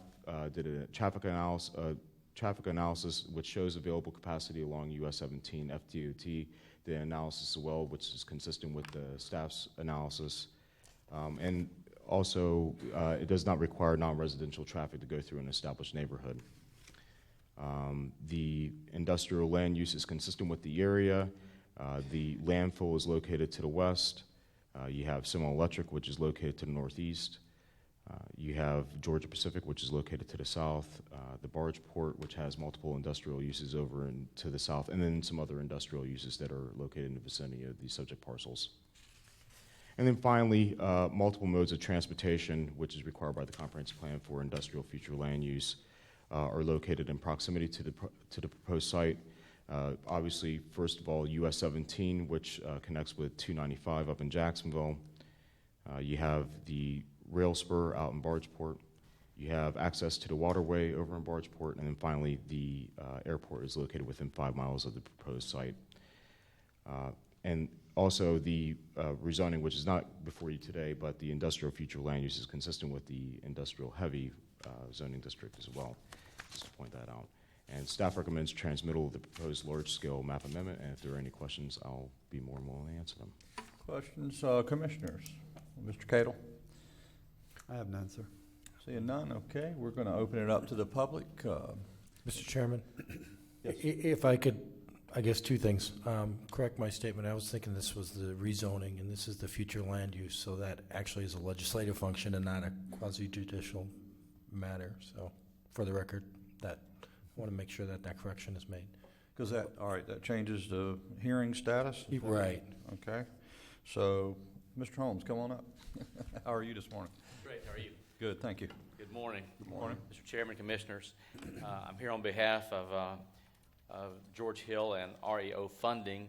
did a traffic analysis which shows available capacity along US 17. FDOT did an analysis as well, which is consistent with the staff's analysis. And also, it does not require non-residential traffic to go through an established neighborhood. The industrial land use is consistent with the area. The landfill is located to the west. You have Seminole Electric, which is located to the northeast. You have Georgia Pacific, which is located to the south, the barge port, which has multiple industrial uses over to the south, and then some other industrial uses that are located in the vicinity of these subject parcels. And then finally, multiple modes of transportation, which is required by the comprehensive plan for industrial future land use, are located in proximity to the proposed site. Obviously, first of all, US 17, which connects with 295 up in Jacksonville. You have the rail spur out in Bargeport. You have access to the waterway over in Bargeport, and then finally the airport is located within 5 miles of the proposed site. And also the rezoning, which is not before you today, but the industrial future land use is consistent with the industrial heavy zoning district as well, just to point that out. And staff recommends transmittal of the proposed large-scale map amendment, and if there are any questions, I'll be more than willing to answer them. Questions, commissioners? Mr. Cadle? I have none, sir. Seeing none, okay. We're going to open it up to the public. Mr. Chairman, Yes. If I could, I guess two things. Correct my statement. I was thinking this was the rezoning, and this is the future land use, so that actually is a legislative function and not a quasi-judicial matter. So, for the record, I want to make sure that correction is made. Because that changes the hearing status? Right. Okay. So, Mr. Holmes, come on up. How are you this morning? Great, how are you? Good, thank you. Good morning. Good morning. Mr. Chairman, Commissioners. I'm here on behalf of George Hill and REO Funding.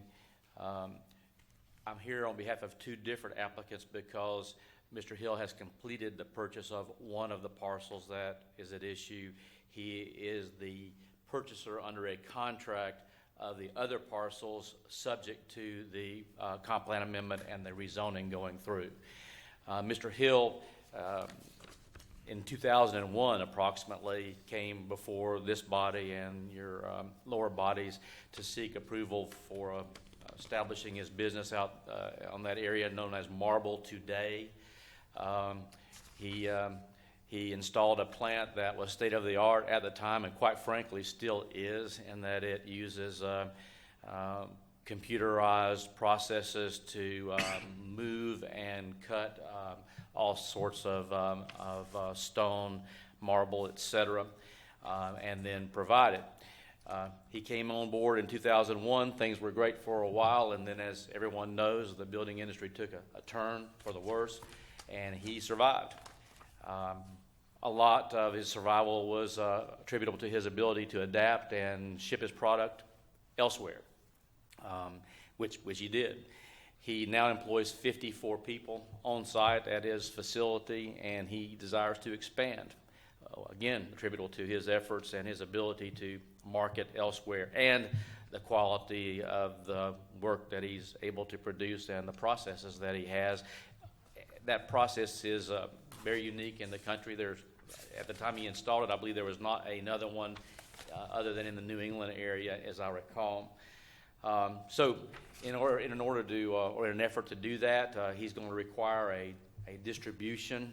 I'm here on behalf of two different applicants because Mr. Hill has completed the purchase of one of the parcels that is at issue. He is the purchaser under a contract of the other parcels subject to the comp plan amendment and the rezoning going through. Mr. Hill, in 2001 approximately, came before this body and your lower bodies to seek approval for establishing his business out on that area known as Marble today. He installed a plant that was state-of-the-art at the time and quite frankly still is, in that it uses computerized processes to move and cut all sorts of stone, marble, etc., and then provide it. He came on board in 2001. Things were great for a while, and then, as everyone knows, the building industry took a turn for the worse, and he survived. A lot of his survival was attributable to his ability to adapt and ship his product elsewhere, which he did. He now employs 54 people on site at his facility, and he desires to expand. Again, attributable to his efforts and his ability to market elsewhere, and the quality of the work that he's able to produce and the processes that he has. That process is very unique in the country. At the time he installed it, I believe there was not another one other than in the New England area, as I recall. So in an effort to do that, he's going to require a distribution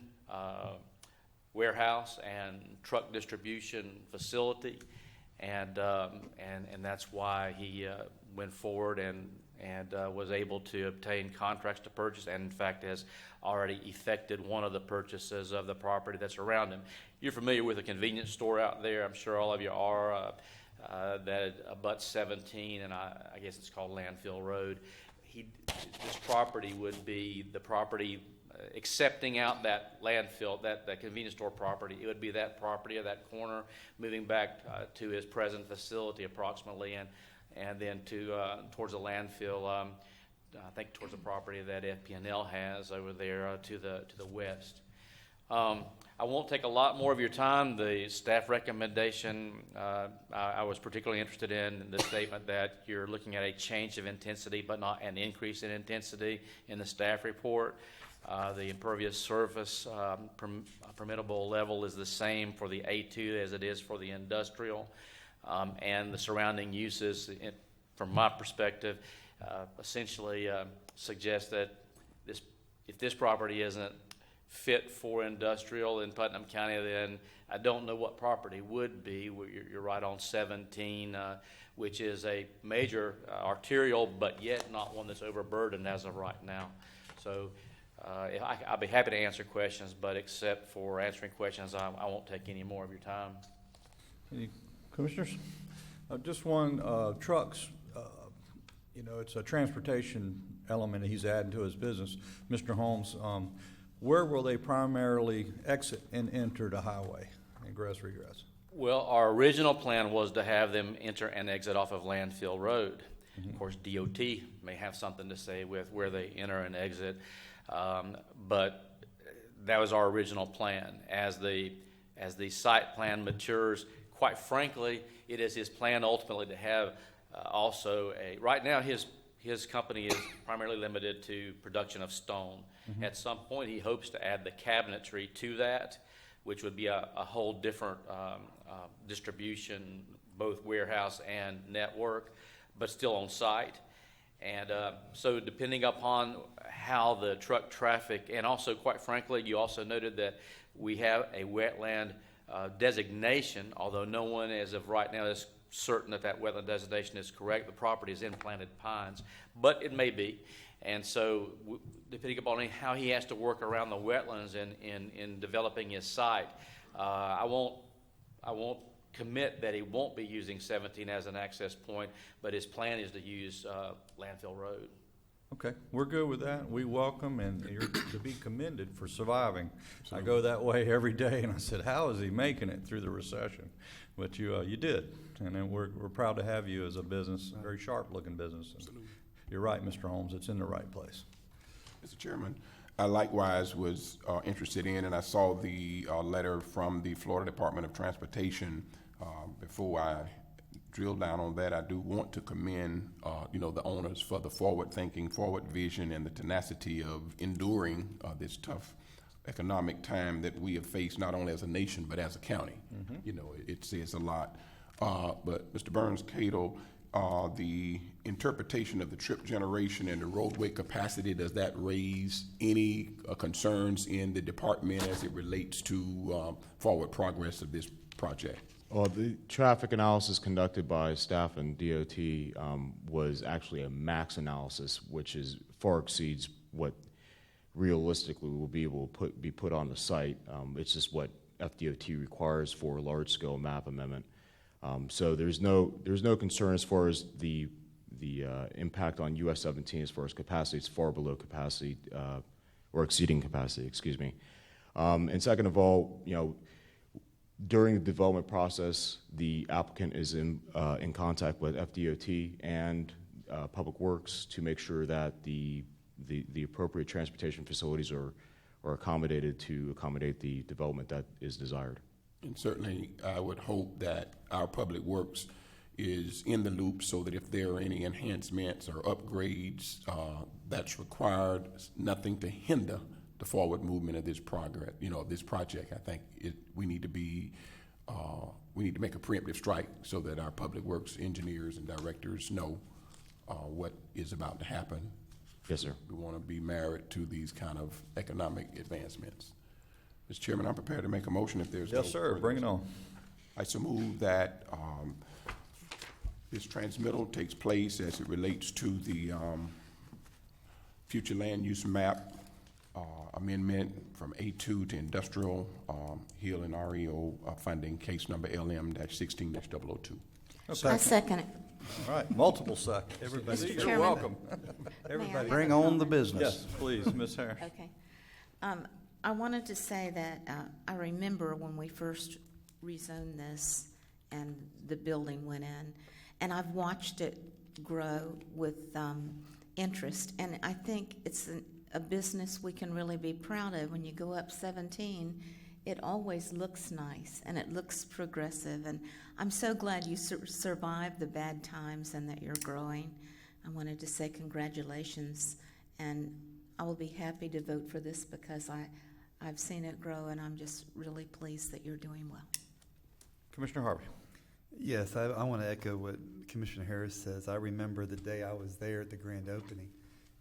warehouse and truck distribution facility, and that's why he went forward and was able to obtain contracts to purchase, and in fact has already effected one of the purchases of the property that's around him. You're familiar with a convenience store out there, I'm sure all of you are, that abuts 17, and I guess it's called Landfill Road. This property would be the property, accepting out that landfill, that convenience store property. It would be that property or that corner, moving back to his present facility approximately, and then towards the landfill, I think towards the property that FP&L has over there to the west. I won't take a lot more of your time. The staff recommendation, I was particularly interested in the statement that you're looking at a change of intensity but not an increase in intensity in the staff report. The impervious surface permittable level is the same for the A2 as it is for the industrial, and the surrounding uses, from my perspective, essentially suggest that if this property isn't fit for industrial in Putnam County, then I don't know what property would be. You're right on 17, which is a major arterial, but yet not one that's overburdened as of right now. So I'll be happy to answer questions, but except for answering questions, I won't take any more of your time. Any commissioners? Just one, trucks. It's a transportation element he's adding to his business. Mr. Holmes, where will they primarily exit and enter the highway, ingress, regress? Well, our original plan was to have them enter and exit off of Landfill Road. Mm-hmm. Of course, DOT may have something to say with where they enter and exit, but that was our original plan. As the site plan matures, quite frankly, it is his plan ultimately to have also right now his company is primarily limited to production of stone. Mm-hmm. At some point, he hopes to add the cabinetry to that, which would be a whole different distribution, both warehouse and network, but still on site. And so depending upon how the truck traffic, and also, quite frankly, you also noted that we have a wetland designation, although no one as of right now is certain that wetland designation is correct. The property is in planted pines, but it may be. And so depending upon how he has to work around the wetlands in developing his site, I won't commit that he won't be using 17 as an access point, but his plan is to use Landfill Road. Okay, we're good with that. We welcome, and you're to be commended for surviving. I go that way every day, and I said, how is he making it through the recession? But you did, and then we're proud to have you as a business, a very sharp-looking business. Absolutely. You're right, Mr. Holmes, it's in the right place. Mr. Chairman, I likewise was interested in, and I saw the letter from the Florida Department of Transportation. Before I drill down on that, I do want to commend the owners for the forward thinking, forward vision, and the tenacity of enduring this tough economic time that we have faced, not only as a nation but as a county. Mm-hmm. It says a lot. But Mr. Burns-Cato, the interpretation of the trip generation and the roadway capacity, does that raise any concerns in the department as it relates to forward progress of this project? The traffic analysis conducted by staff and DOT was actually a max analysis, which far exceeds what realistically will be able to be put on the site. It's just what FDOT requires for a large-scale map amendment. So there's no concern as far as the impact on US 17 as far as capacity. It's far below capacity, or exceeding capacity, excuse me. And second of all, during the development process, the applicant is in contact with FDOT and Public Works to make sure that the appropriate transportation facilities are accommodated to accommodate the development that is desired. And certainly, I would hope that our Public Works is in the loop so that if there are any enhancements or upgrades that's required, nothing to hinder the forward movement of this progress, this project. I think we need to make a preemptive strike so that our Public Works engineers and directors know what is about to happen. Yes, sir. We want to be married to these kind of economic advancements. Mr. Chairman, I'm prepared to make a motion if there's no Yes, sir. Bring it on. I so move that this transmittal takes place as it relates to the future land use map amendment from A2 to industrial Hill and REO funding, case number LM-16-002. I second it. All right, multiple seconds. Mr. You're Chairman. welcome. Everybody. Bring on the business. Yes, please, Ms. Harris. Okay. I wanted to say that I remember when we first rezoned this and the building went in, and I've watched it grow with interest, and I think it's a business we can really be proud of. When you go up 17, it always looks nice and it looks progressive, and I'm so glad you survived the bad times and that you're growing. I wanted to say congratulations, and I will be happy to vote for this because I've seen it grow, and I'm just really pleased that you're doing well. Commissioner Harvey. Yes, I want to echo what Commissioner Harris says. I remember the day I was there at the grand opening,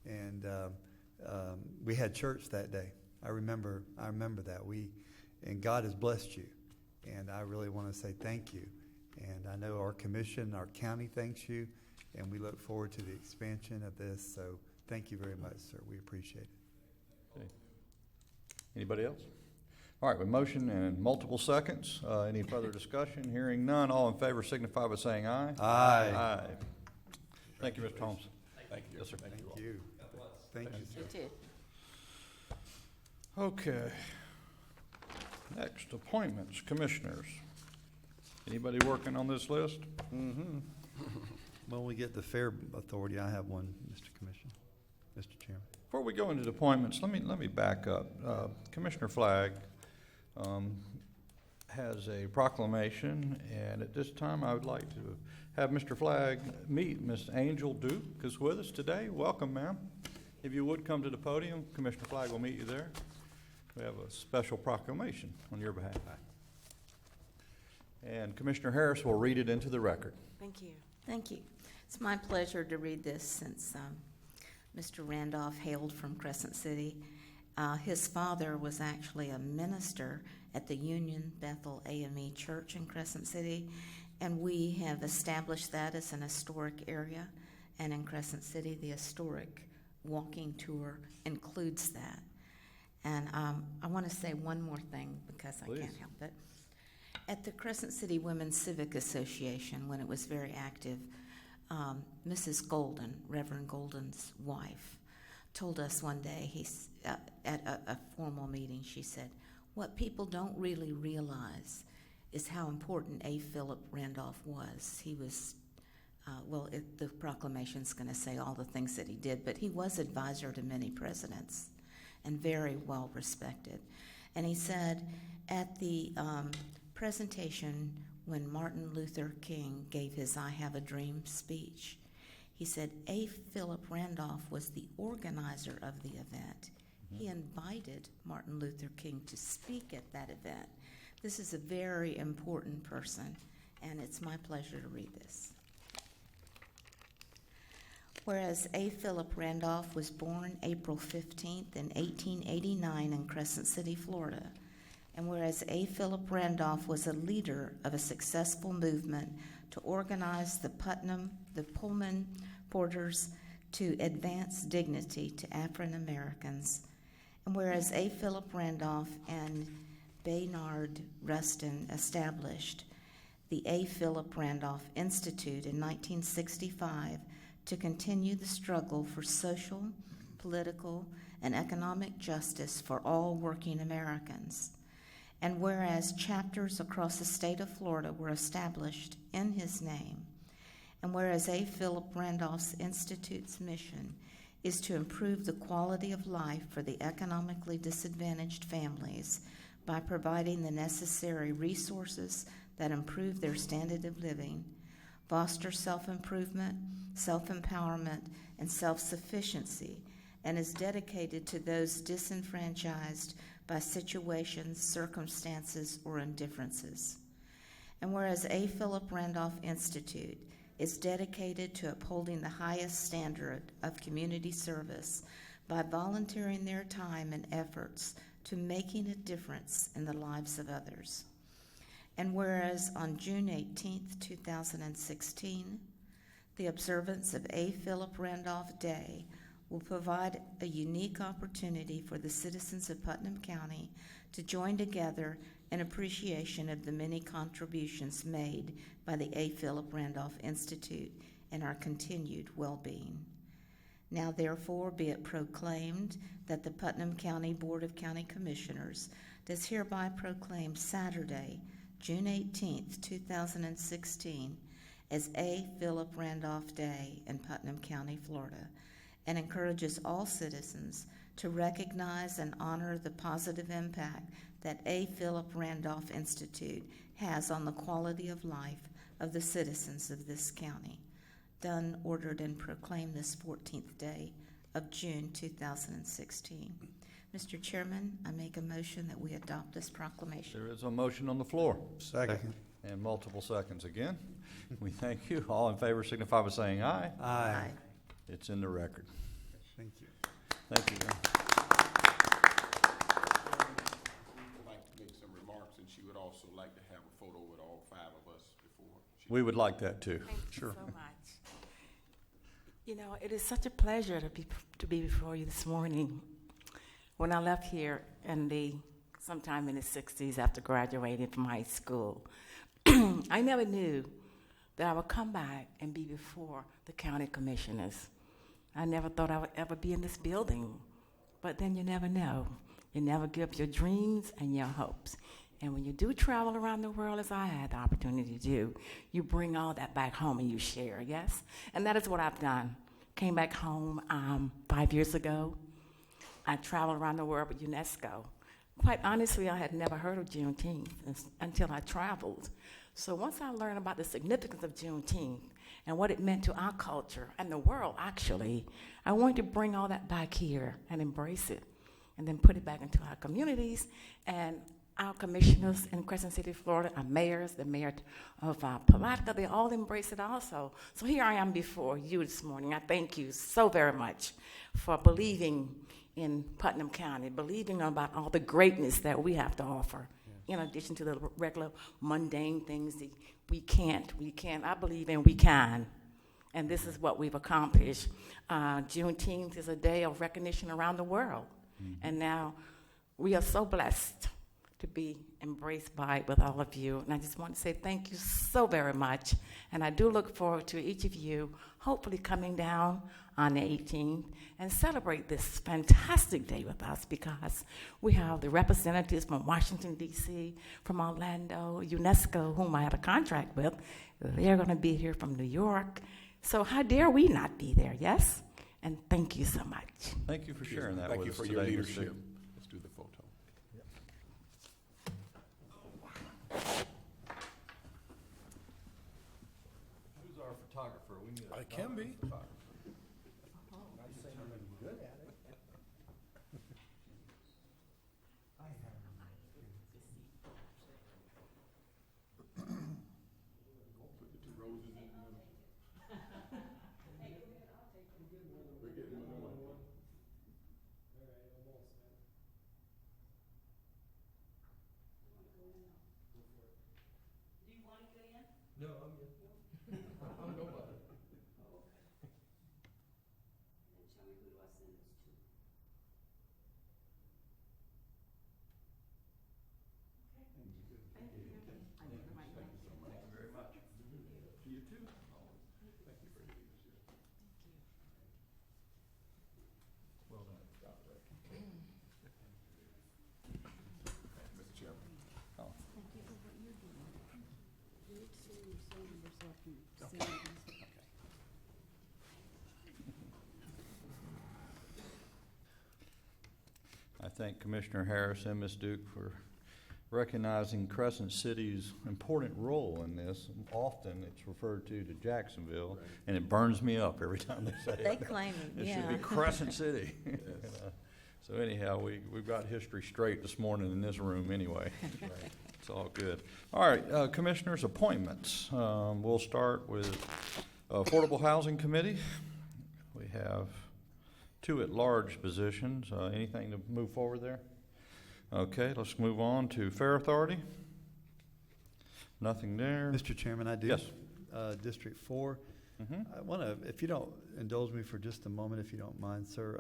and we had church that day. I remember that. And God has blessed you, and I really want to say thank you. And I know our commission, our county thanks you, and we look forward to the expansion of this. So thank you very much, sir. We appreciate it. Okay. Anybody else? All right, with motion and multiple seconds, any further discussion? Hearing none, all in favor signify by saying aye. Aye. Aye. Thank you, Mr. Thompson. Thank you. Yes, sir. Thank you. Thank you, sir. You too. Okay. Next, appointments, commissioners. Anybody working on this list? Mm-hmm. When we get the Fair Authority, I have one, Mr. Commissioner, Mr. Chairman. Before we go into the appointments, let me back up. Commissioner Flagg has a proclamation, and at this time I would like to have Mr. Flagg meet Miss Angel Duke, who's with us today. Welcome, ma'am. If you would come to the podium, Commissioner Flagg will meet you there. We have a special proclamation on your behalf. And Commissioner Harris will read it into the record. Thank you. Thank you. It's my pleasure to read this since Mr. Randolph hailed from Crescent City. His father was actually a minister at the Union Bethel AME Church in Crescent City, and we have established that as an historic area. And in Crescent City, the historic walking tour includes that. And I want to say one more thing because Please. I can't help it. At the Crescent City Women's Civic Association, when it was very active, Mrs. Golden, Reverend Golden's wife, told us one day, at a formal meeting, she said, what people don't really realize is how important A. Philip Randolph was. He was, the proclamation's going to say all the things that he did, but he was advisor to many presidents and very well respected. And he said at the presentation when Martin Luther King gave his I Have a Dream speech, he said A. Philip Randolph was the organizer of the event. He invited Martin Luther King to speak at that event. This is a very important person, and it's my pleasure to read this. Whereas A. Philip Randolph was born April 15th in 1889 in Crescent City, Florida, and whereas A. Philip Randolph was a leader of a successful movement to organize the Putnam, the Pullman Porters to advance dignity to African Americans, and whereas A. Philip Randolph and Baynard Rustin established the A. Philip Randolph Institute in 1965 to continue the struggle for social, political, and economic justice for all working Americans. And whereas chapters across the state of Florida were established in his name, and whereas A. Philip Randolph Institute's mission is to improve the quality of life for the economically disadvantaged families by providing the necessary resources that improve their standard of living, foster self-improvement, self-empowerment, and self-sufficiency, and is dedicated to those disenfranchised by situations, circumstances, or indifferences. And whereas A. Philip Randolph Institute is dedicated to upholding the highest standard of community service by volunteering their time and efforts to making a difference in the lives of others. And whereas on June 18th, 2016, the observance of A. Philip Randolph Day will provide a unique opportunity for the citizens of Putnam County to join together in appreciation of the many contributions made by the A. Philip Randolph Institute in our continued well-being. Now therefore be it proclaimed that the Putnam County Board of County Commissioners does hereby proclaim Saturday, June 18th, 2016, as A. Philip Randolph Day in Putnam County, Florida, and encourages all citizens to recognize and honor the positive impact that A. Philip Randolph Institute has on the quality of life of the citizens of this county. Done, ordered, and proclaimed this 14th day of June 2016. Mr. Chairman, I make a motion that we adopt this proclamation. There is a motion on the floor. Second. And multiple seconds again. We thank you. All in favor signify by saying aye. Aye. It's in the record. Thank you. Thank you. Would like to make some remarks, and she would also like to have a photo with all five of us before. We would like that too. Thank Sure. you so much. You know, it is such a pleasure to be before you this morning. When I left here sometime in the 60s after graduating from high school, I never knew that I would come back and be before the county commissioners. I never thought I would ever be in this building, but then you never know. You never give up your dreams and your hopes. And when you do travel around the world, as I had the opportunity to do, you bring all that back home and you share, yes? And that is what I've done. Came back home 5 years ago. I traveled around the world with UNESCO. Quite honestly, I had never heard of Juneteenth until I traveled. So once I learned about the significance of Juneteenth and what it meant to our culture and the world, actually, I wanted to bring all that back here and embrace it and then put it back into our communities. And our commissioners in Crescent City, Florida, our mayors, the mayor of Palatka, they all embrace it also. So here I am before you this morning. I thank you so very much for believing in Putnam County, believing about all the greatness that we have to offer, in addition to the regular mundane things that we can't. I believe in we can. And this is what we've accomplished. Juneteenth is a day of recognition around the world. Mm-hmm. And now we are so blessed to be embraced by it with all of you. And I just want to say thank you so very much. And I do look forward to each of you hopefully coming down on the 18th and celebrate this fantastic day with us, because we have the representatives from Washington, D.C., from Orlando, UNESCO, whom I have a contract with. They're going to be here from New York. So how dare we not be there, yes? And thank you so much. Thank you for sharing that Thank with you us for today, your Ms. leadership. Sue. Let's do the photo. Who's our photographer? We need I can be. No, I'm good. I'm nobody. I thank Commissioner Harris and Ms. Duke for recognizing Crescent City's important role in this. Often it's referred to Jacksonville, and it burns me up every time they say it. They claim it, It should be Crescent City. So anyhow, we've got history straight this morning in this room anyway. It's all good. All right, Commissioners' appointments. We'll start with Affordable Housing Committee. We have 2 at-large positions. Anything to move forward there? Okay, let's move on to Fair Authority. Nothing there. Mr. Chairman, I do. Yes. District 4. I want to, if you don't indulge me for just a moment, if you don't mind, sir,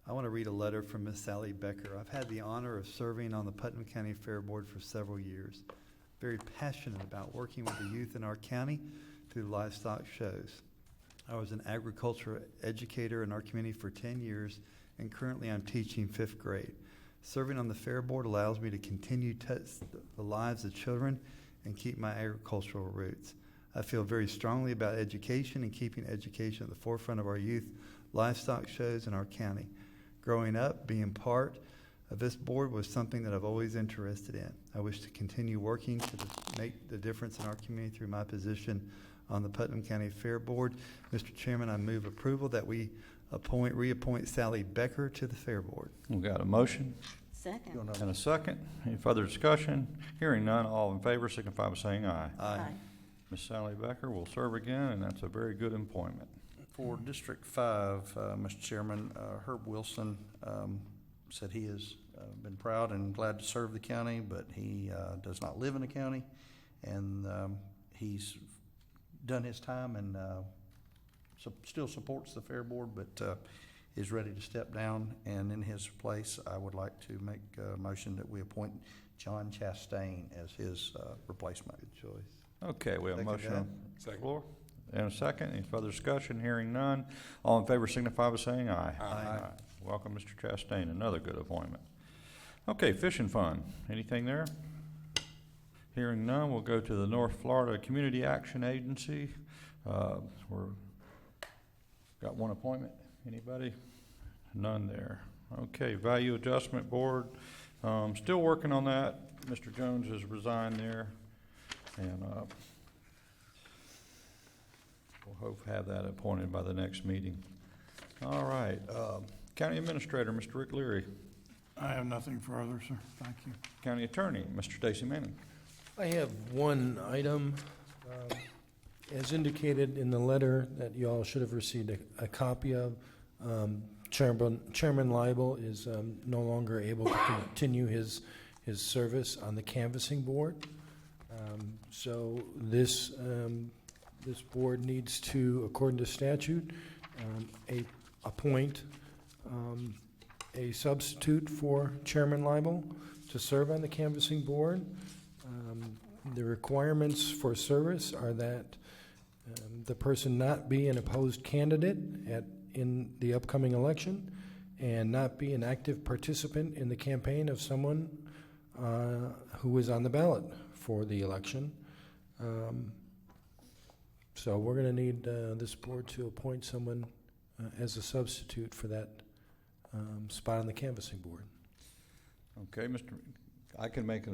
I want to read a letter from Miss Sally Becker. I've had the honor of serving on the Putnam County Fair Board for several years. Very passionate about working with the youth in our county through livestock shows. I was an agriculture educator in our community for 10 years, and currently I'm teaching 5th grade. Serving on the Fair Board allows me to continue to touch the lives of children and keep my agricultural roots. I feel very strongly about education and keeping education at the forefront of our youth livestock shows in our county. Growing up, being part of this board was something that I've always interested in. I wish to continue working to make the difference in our community through my position on the Putnam County Fair Board. Mr. Chairman, I move approval that we reappoint Sally Becker to the Fair Board. We've got a motion. Second. And a second. Any further discussion? Hearing none, all in favor signify by saying aye. Aye. Ms. Sally Becker will serve again, and that's a very good appointment. For District 5, Mr. Chairman, Herb Wilson said he has been proud and glad to serve the county, but he does not live in the county, and he's done his time and still supports the Fair Board, but is ready to step down. And in his place, I would like to make a motion that we appoint John Chastain as his replacement. Good choice. Okay, we have a Second motion that. on the floor. And a second. Any further discussion? Hearing none. All in favor signify by saying aye. Aye. Welcome, Mr. Chastain. Another good appointment. Okay, Fishing Fund. Anything there? Hearing none, we'll go to the North Florida Community Action Agency. We're got one appointment. Anybody? None there. Okay, Value Adjustment Board. Still working on that. Mr. Jones has resigned there, and we'll hope to have that appointed by the next meeting. All right, County Administrator, Mr. Rick Leary. I have nothing further, sir. Thank you. County Attorney, Mr. Stacy Manning. I have one item. As indicated in the letter that you all should have received a copy of, Chairman Leibel is no longer able to continue his service on the canvassing board. So this board needs to, according to statute, appoint a substitute for Chairman Leibel to serve on the canvassing board. The requirements for service are that the person not be an opposed candidate in the upcoming election and not be an active participant in the campaign of someone who is on the ballot for the election. So we're going to need this board to appoint someone as a substitute for that spot on the canvassing board. Okay, I can make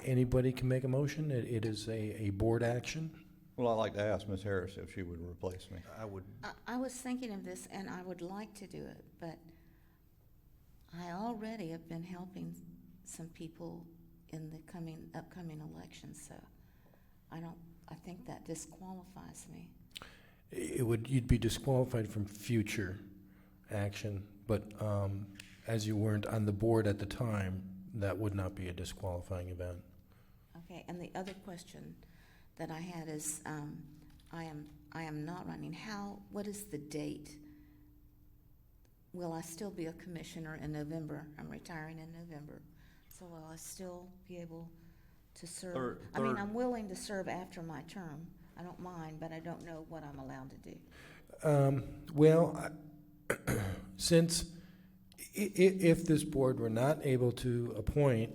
Anybody can make a motion. It is a board action. Well, I'd like to ask Ms. Harris if she would replace me. I would. I was thinking of this, and I would like to do it, but I already have been helping some people in the upcoming elections, so I think that disqualifies me. You'd be disqualified from future action, but as you weren't on the board at the time, that would not be a disqualifying event. Okay, and the other question that I had is, I am not running. What is the date? Will I still be a commissioner in November? I'm retiring in November. So will I still be able to serve? I mean, I'm willing to serve after my term. I don't mind, but I don't know what I'm allowed to do. Well, since if this board were not able to appoint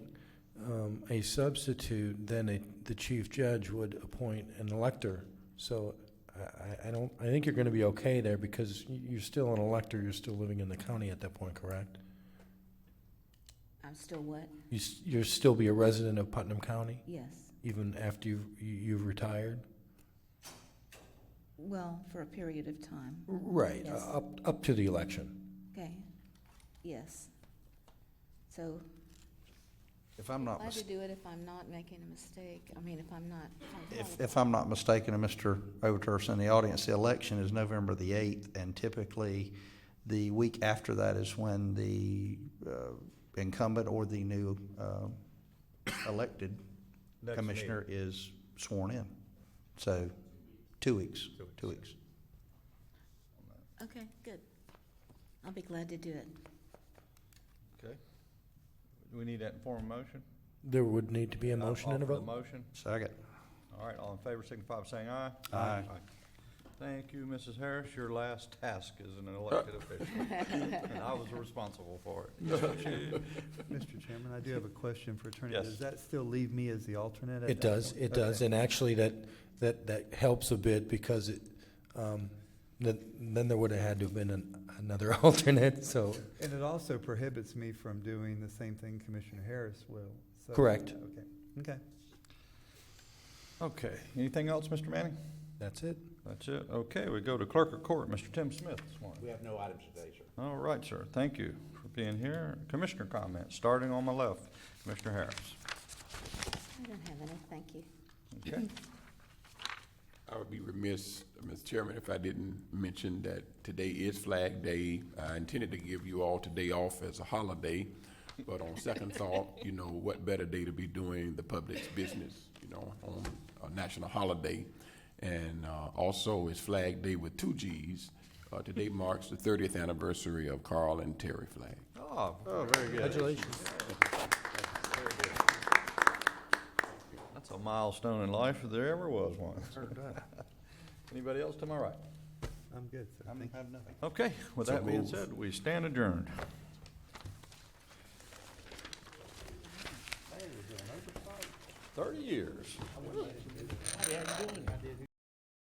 a substitute, then the chief judge would appoint an elector. So I think you're going to be okay there because you're still an elector. You're still living in the county at that point, correct? I'm still what? You'll still be a resident of Putnam County? Yes. Even after you've retired? Well, for a period of time. Right, Yes. up to the election. Okay. Yes. So. If I'm not Glad to mis- do it if I'm not making a mistake. I mean, if I'm not. if I'm not mistaken, and Mr. Overturf's in the audience, the election is November the 8th, and typically the week after that is when the incumbent or the new elected Next commissioner is sworn in. So 2 weeks. 2 weeks. Okay, good. I'll be glad to do it. Okay. Do we need that in form of motion? There would need to be a motion and a Offer vote. the motion. Second. All right, all in favor signify by saying aye. Aye. Thank you, Mrs. Harris. Your last task as an elected official. And I was responsible for it. Mr. Chairman, I do have a question for Attorney. Yes. Does that still leave me as the alternate? at It that does, point? it does, Okay. and actually that helps a bit because then there would have had to have been another alternate, so. And it also prohibits me from doing the same thing Commissioner Harris will. So- Correct. Okay. Okay, anything else, Mr. Manning? That's it. That's it. Okay, we go to Clerk of Court, Mr. Tim Smith this morning. We have no items today, sir. All right, sir. Thank you for being here. Commissioner comments, starting on my left, Commissioner Harris. I don't have any, thank you. Okay. I would be remiss, Mr. Chairman, if I didn't mention that today is Flag Day. I intended to give you all today off as a holiday, but on second thought, what better day to be doing the public's business, on a national holiday. And also it's Flag Day with 2 G's. Today marks the 30th anniversary of Carl and Terry Flagg. Oh, very good. Congratulations. Very good. That's a milestone in life if there ever was one. Anybody else to my right? I'm good, sir. I Thank you. have nothing. Okay, with So that being moved. said, we stand adjourned. Hey, 30 years. How you doing?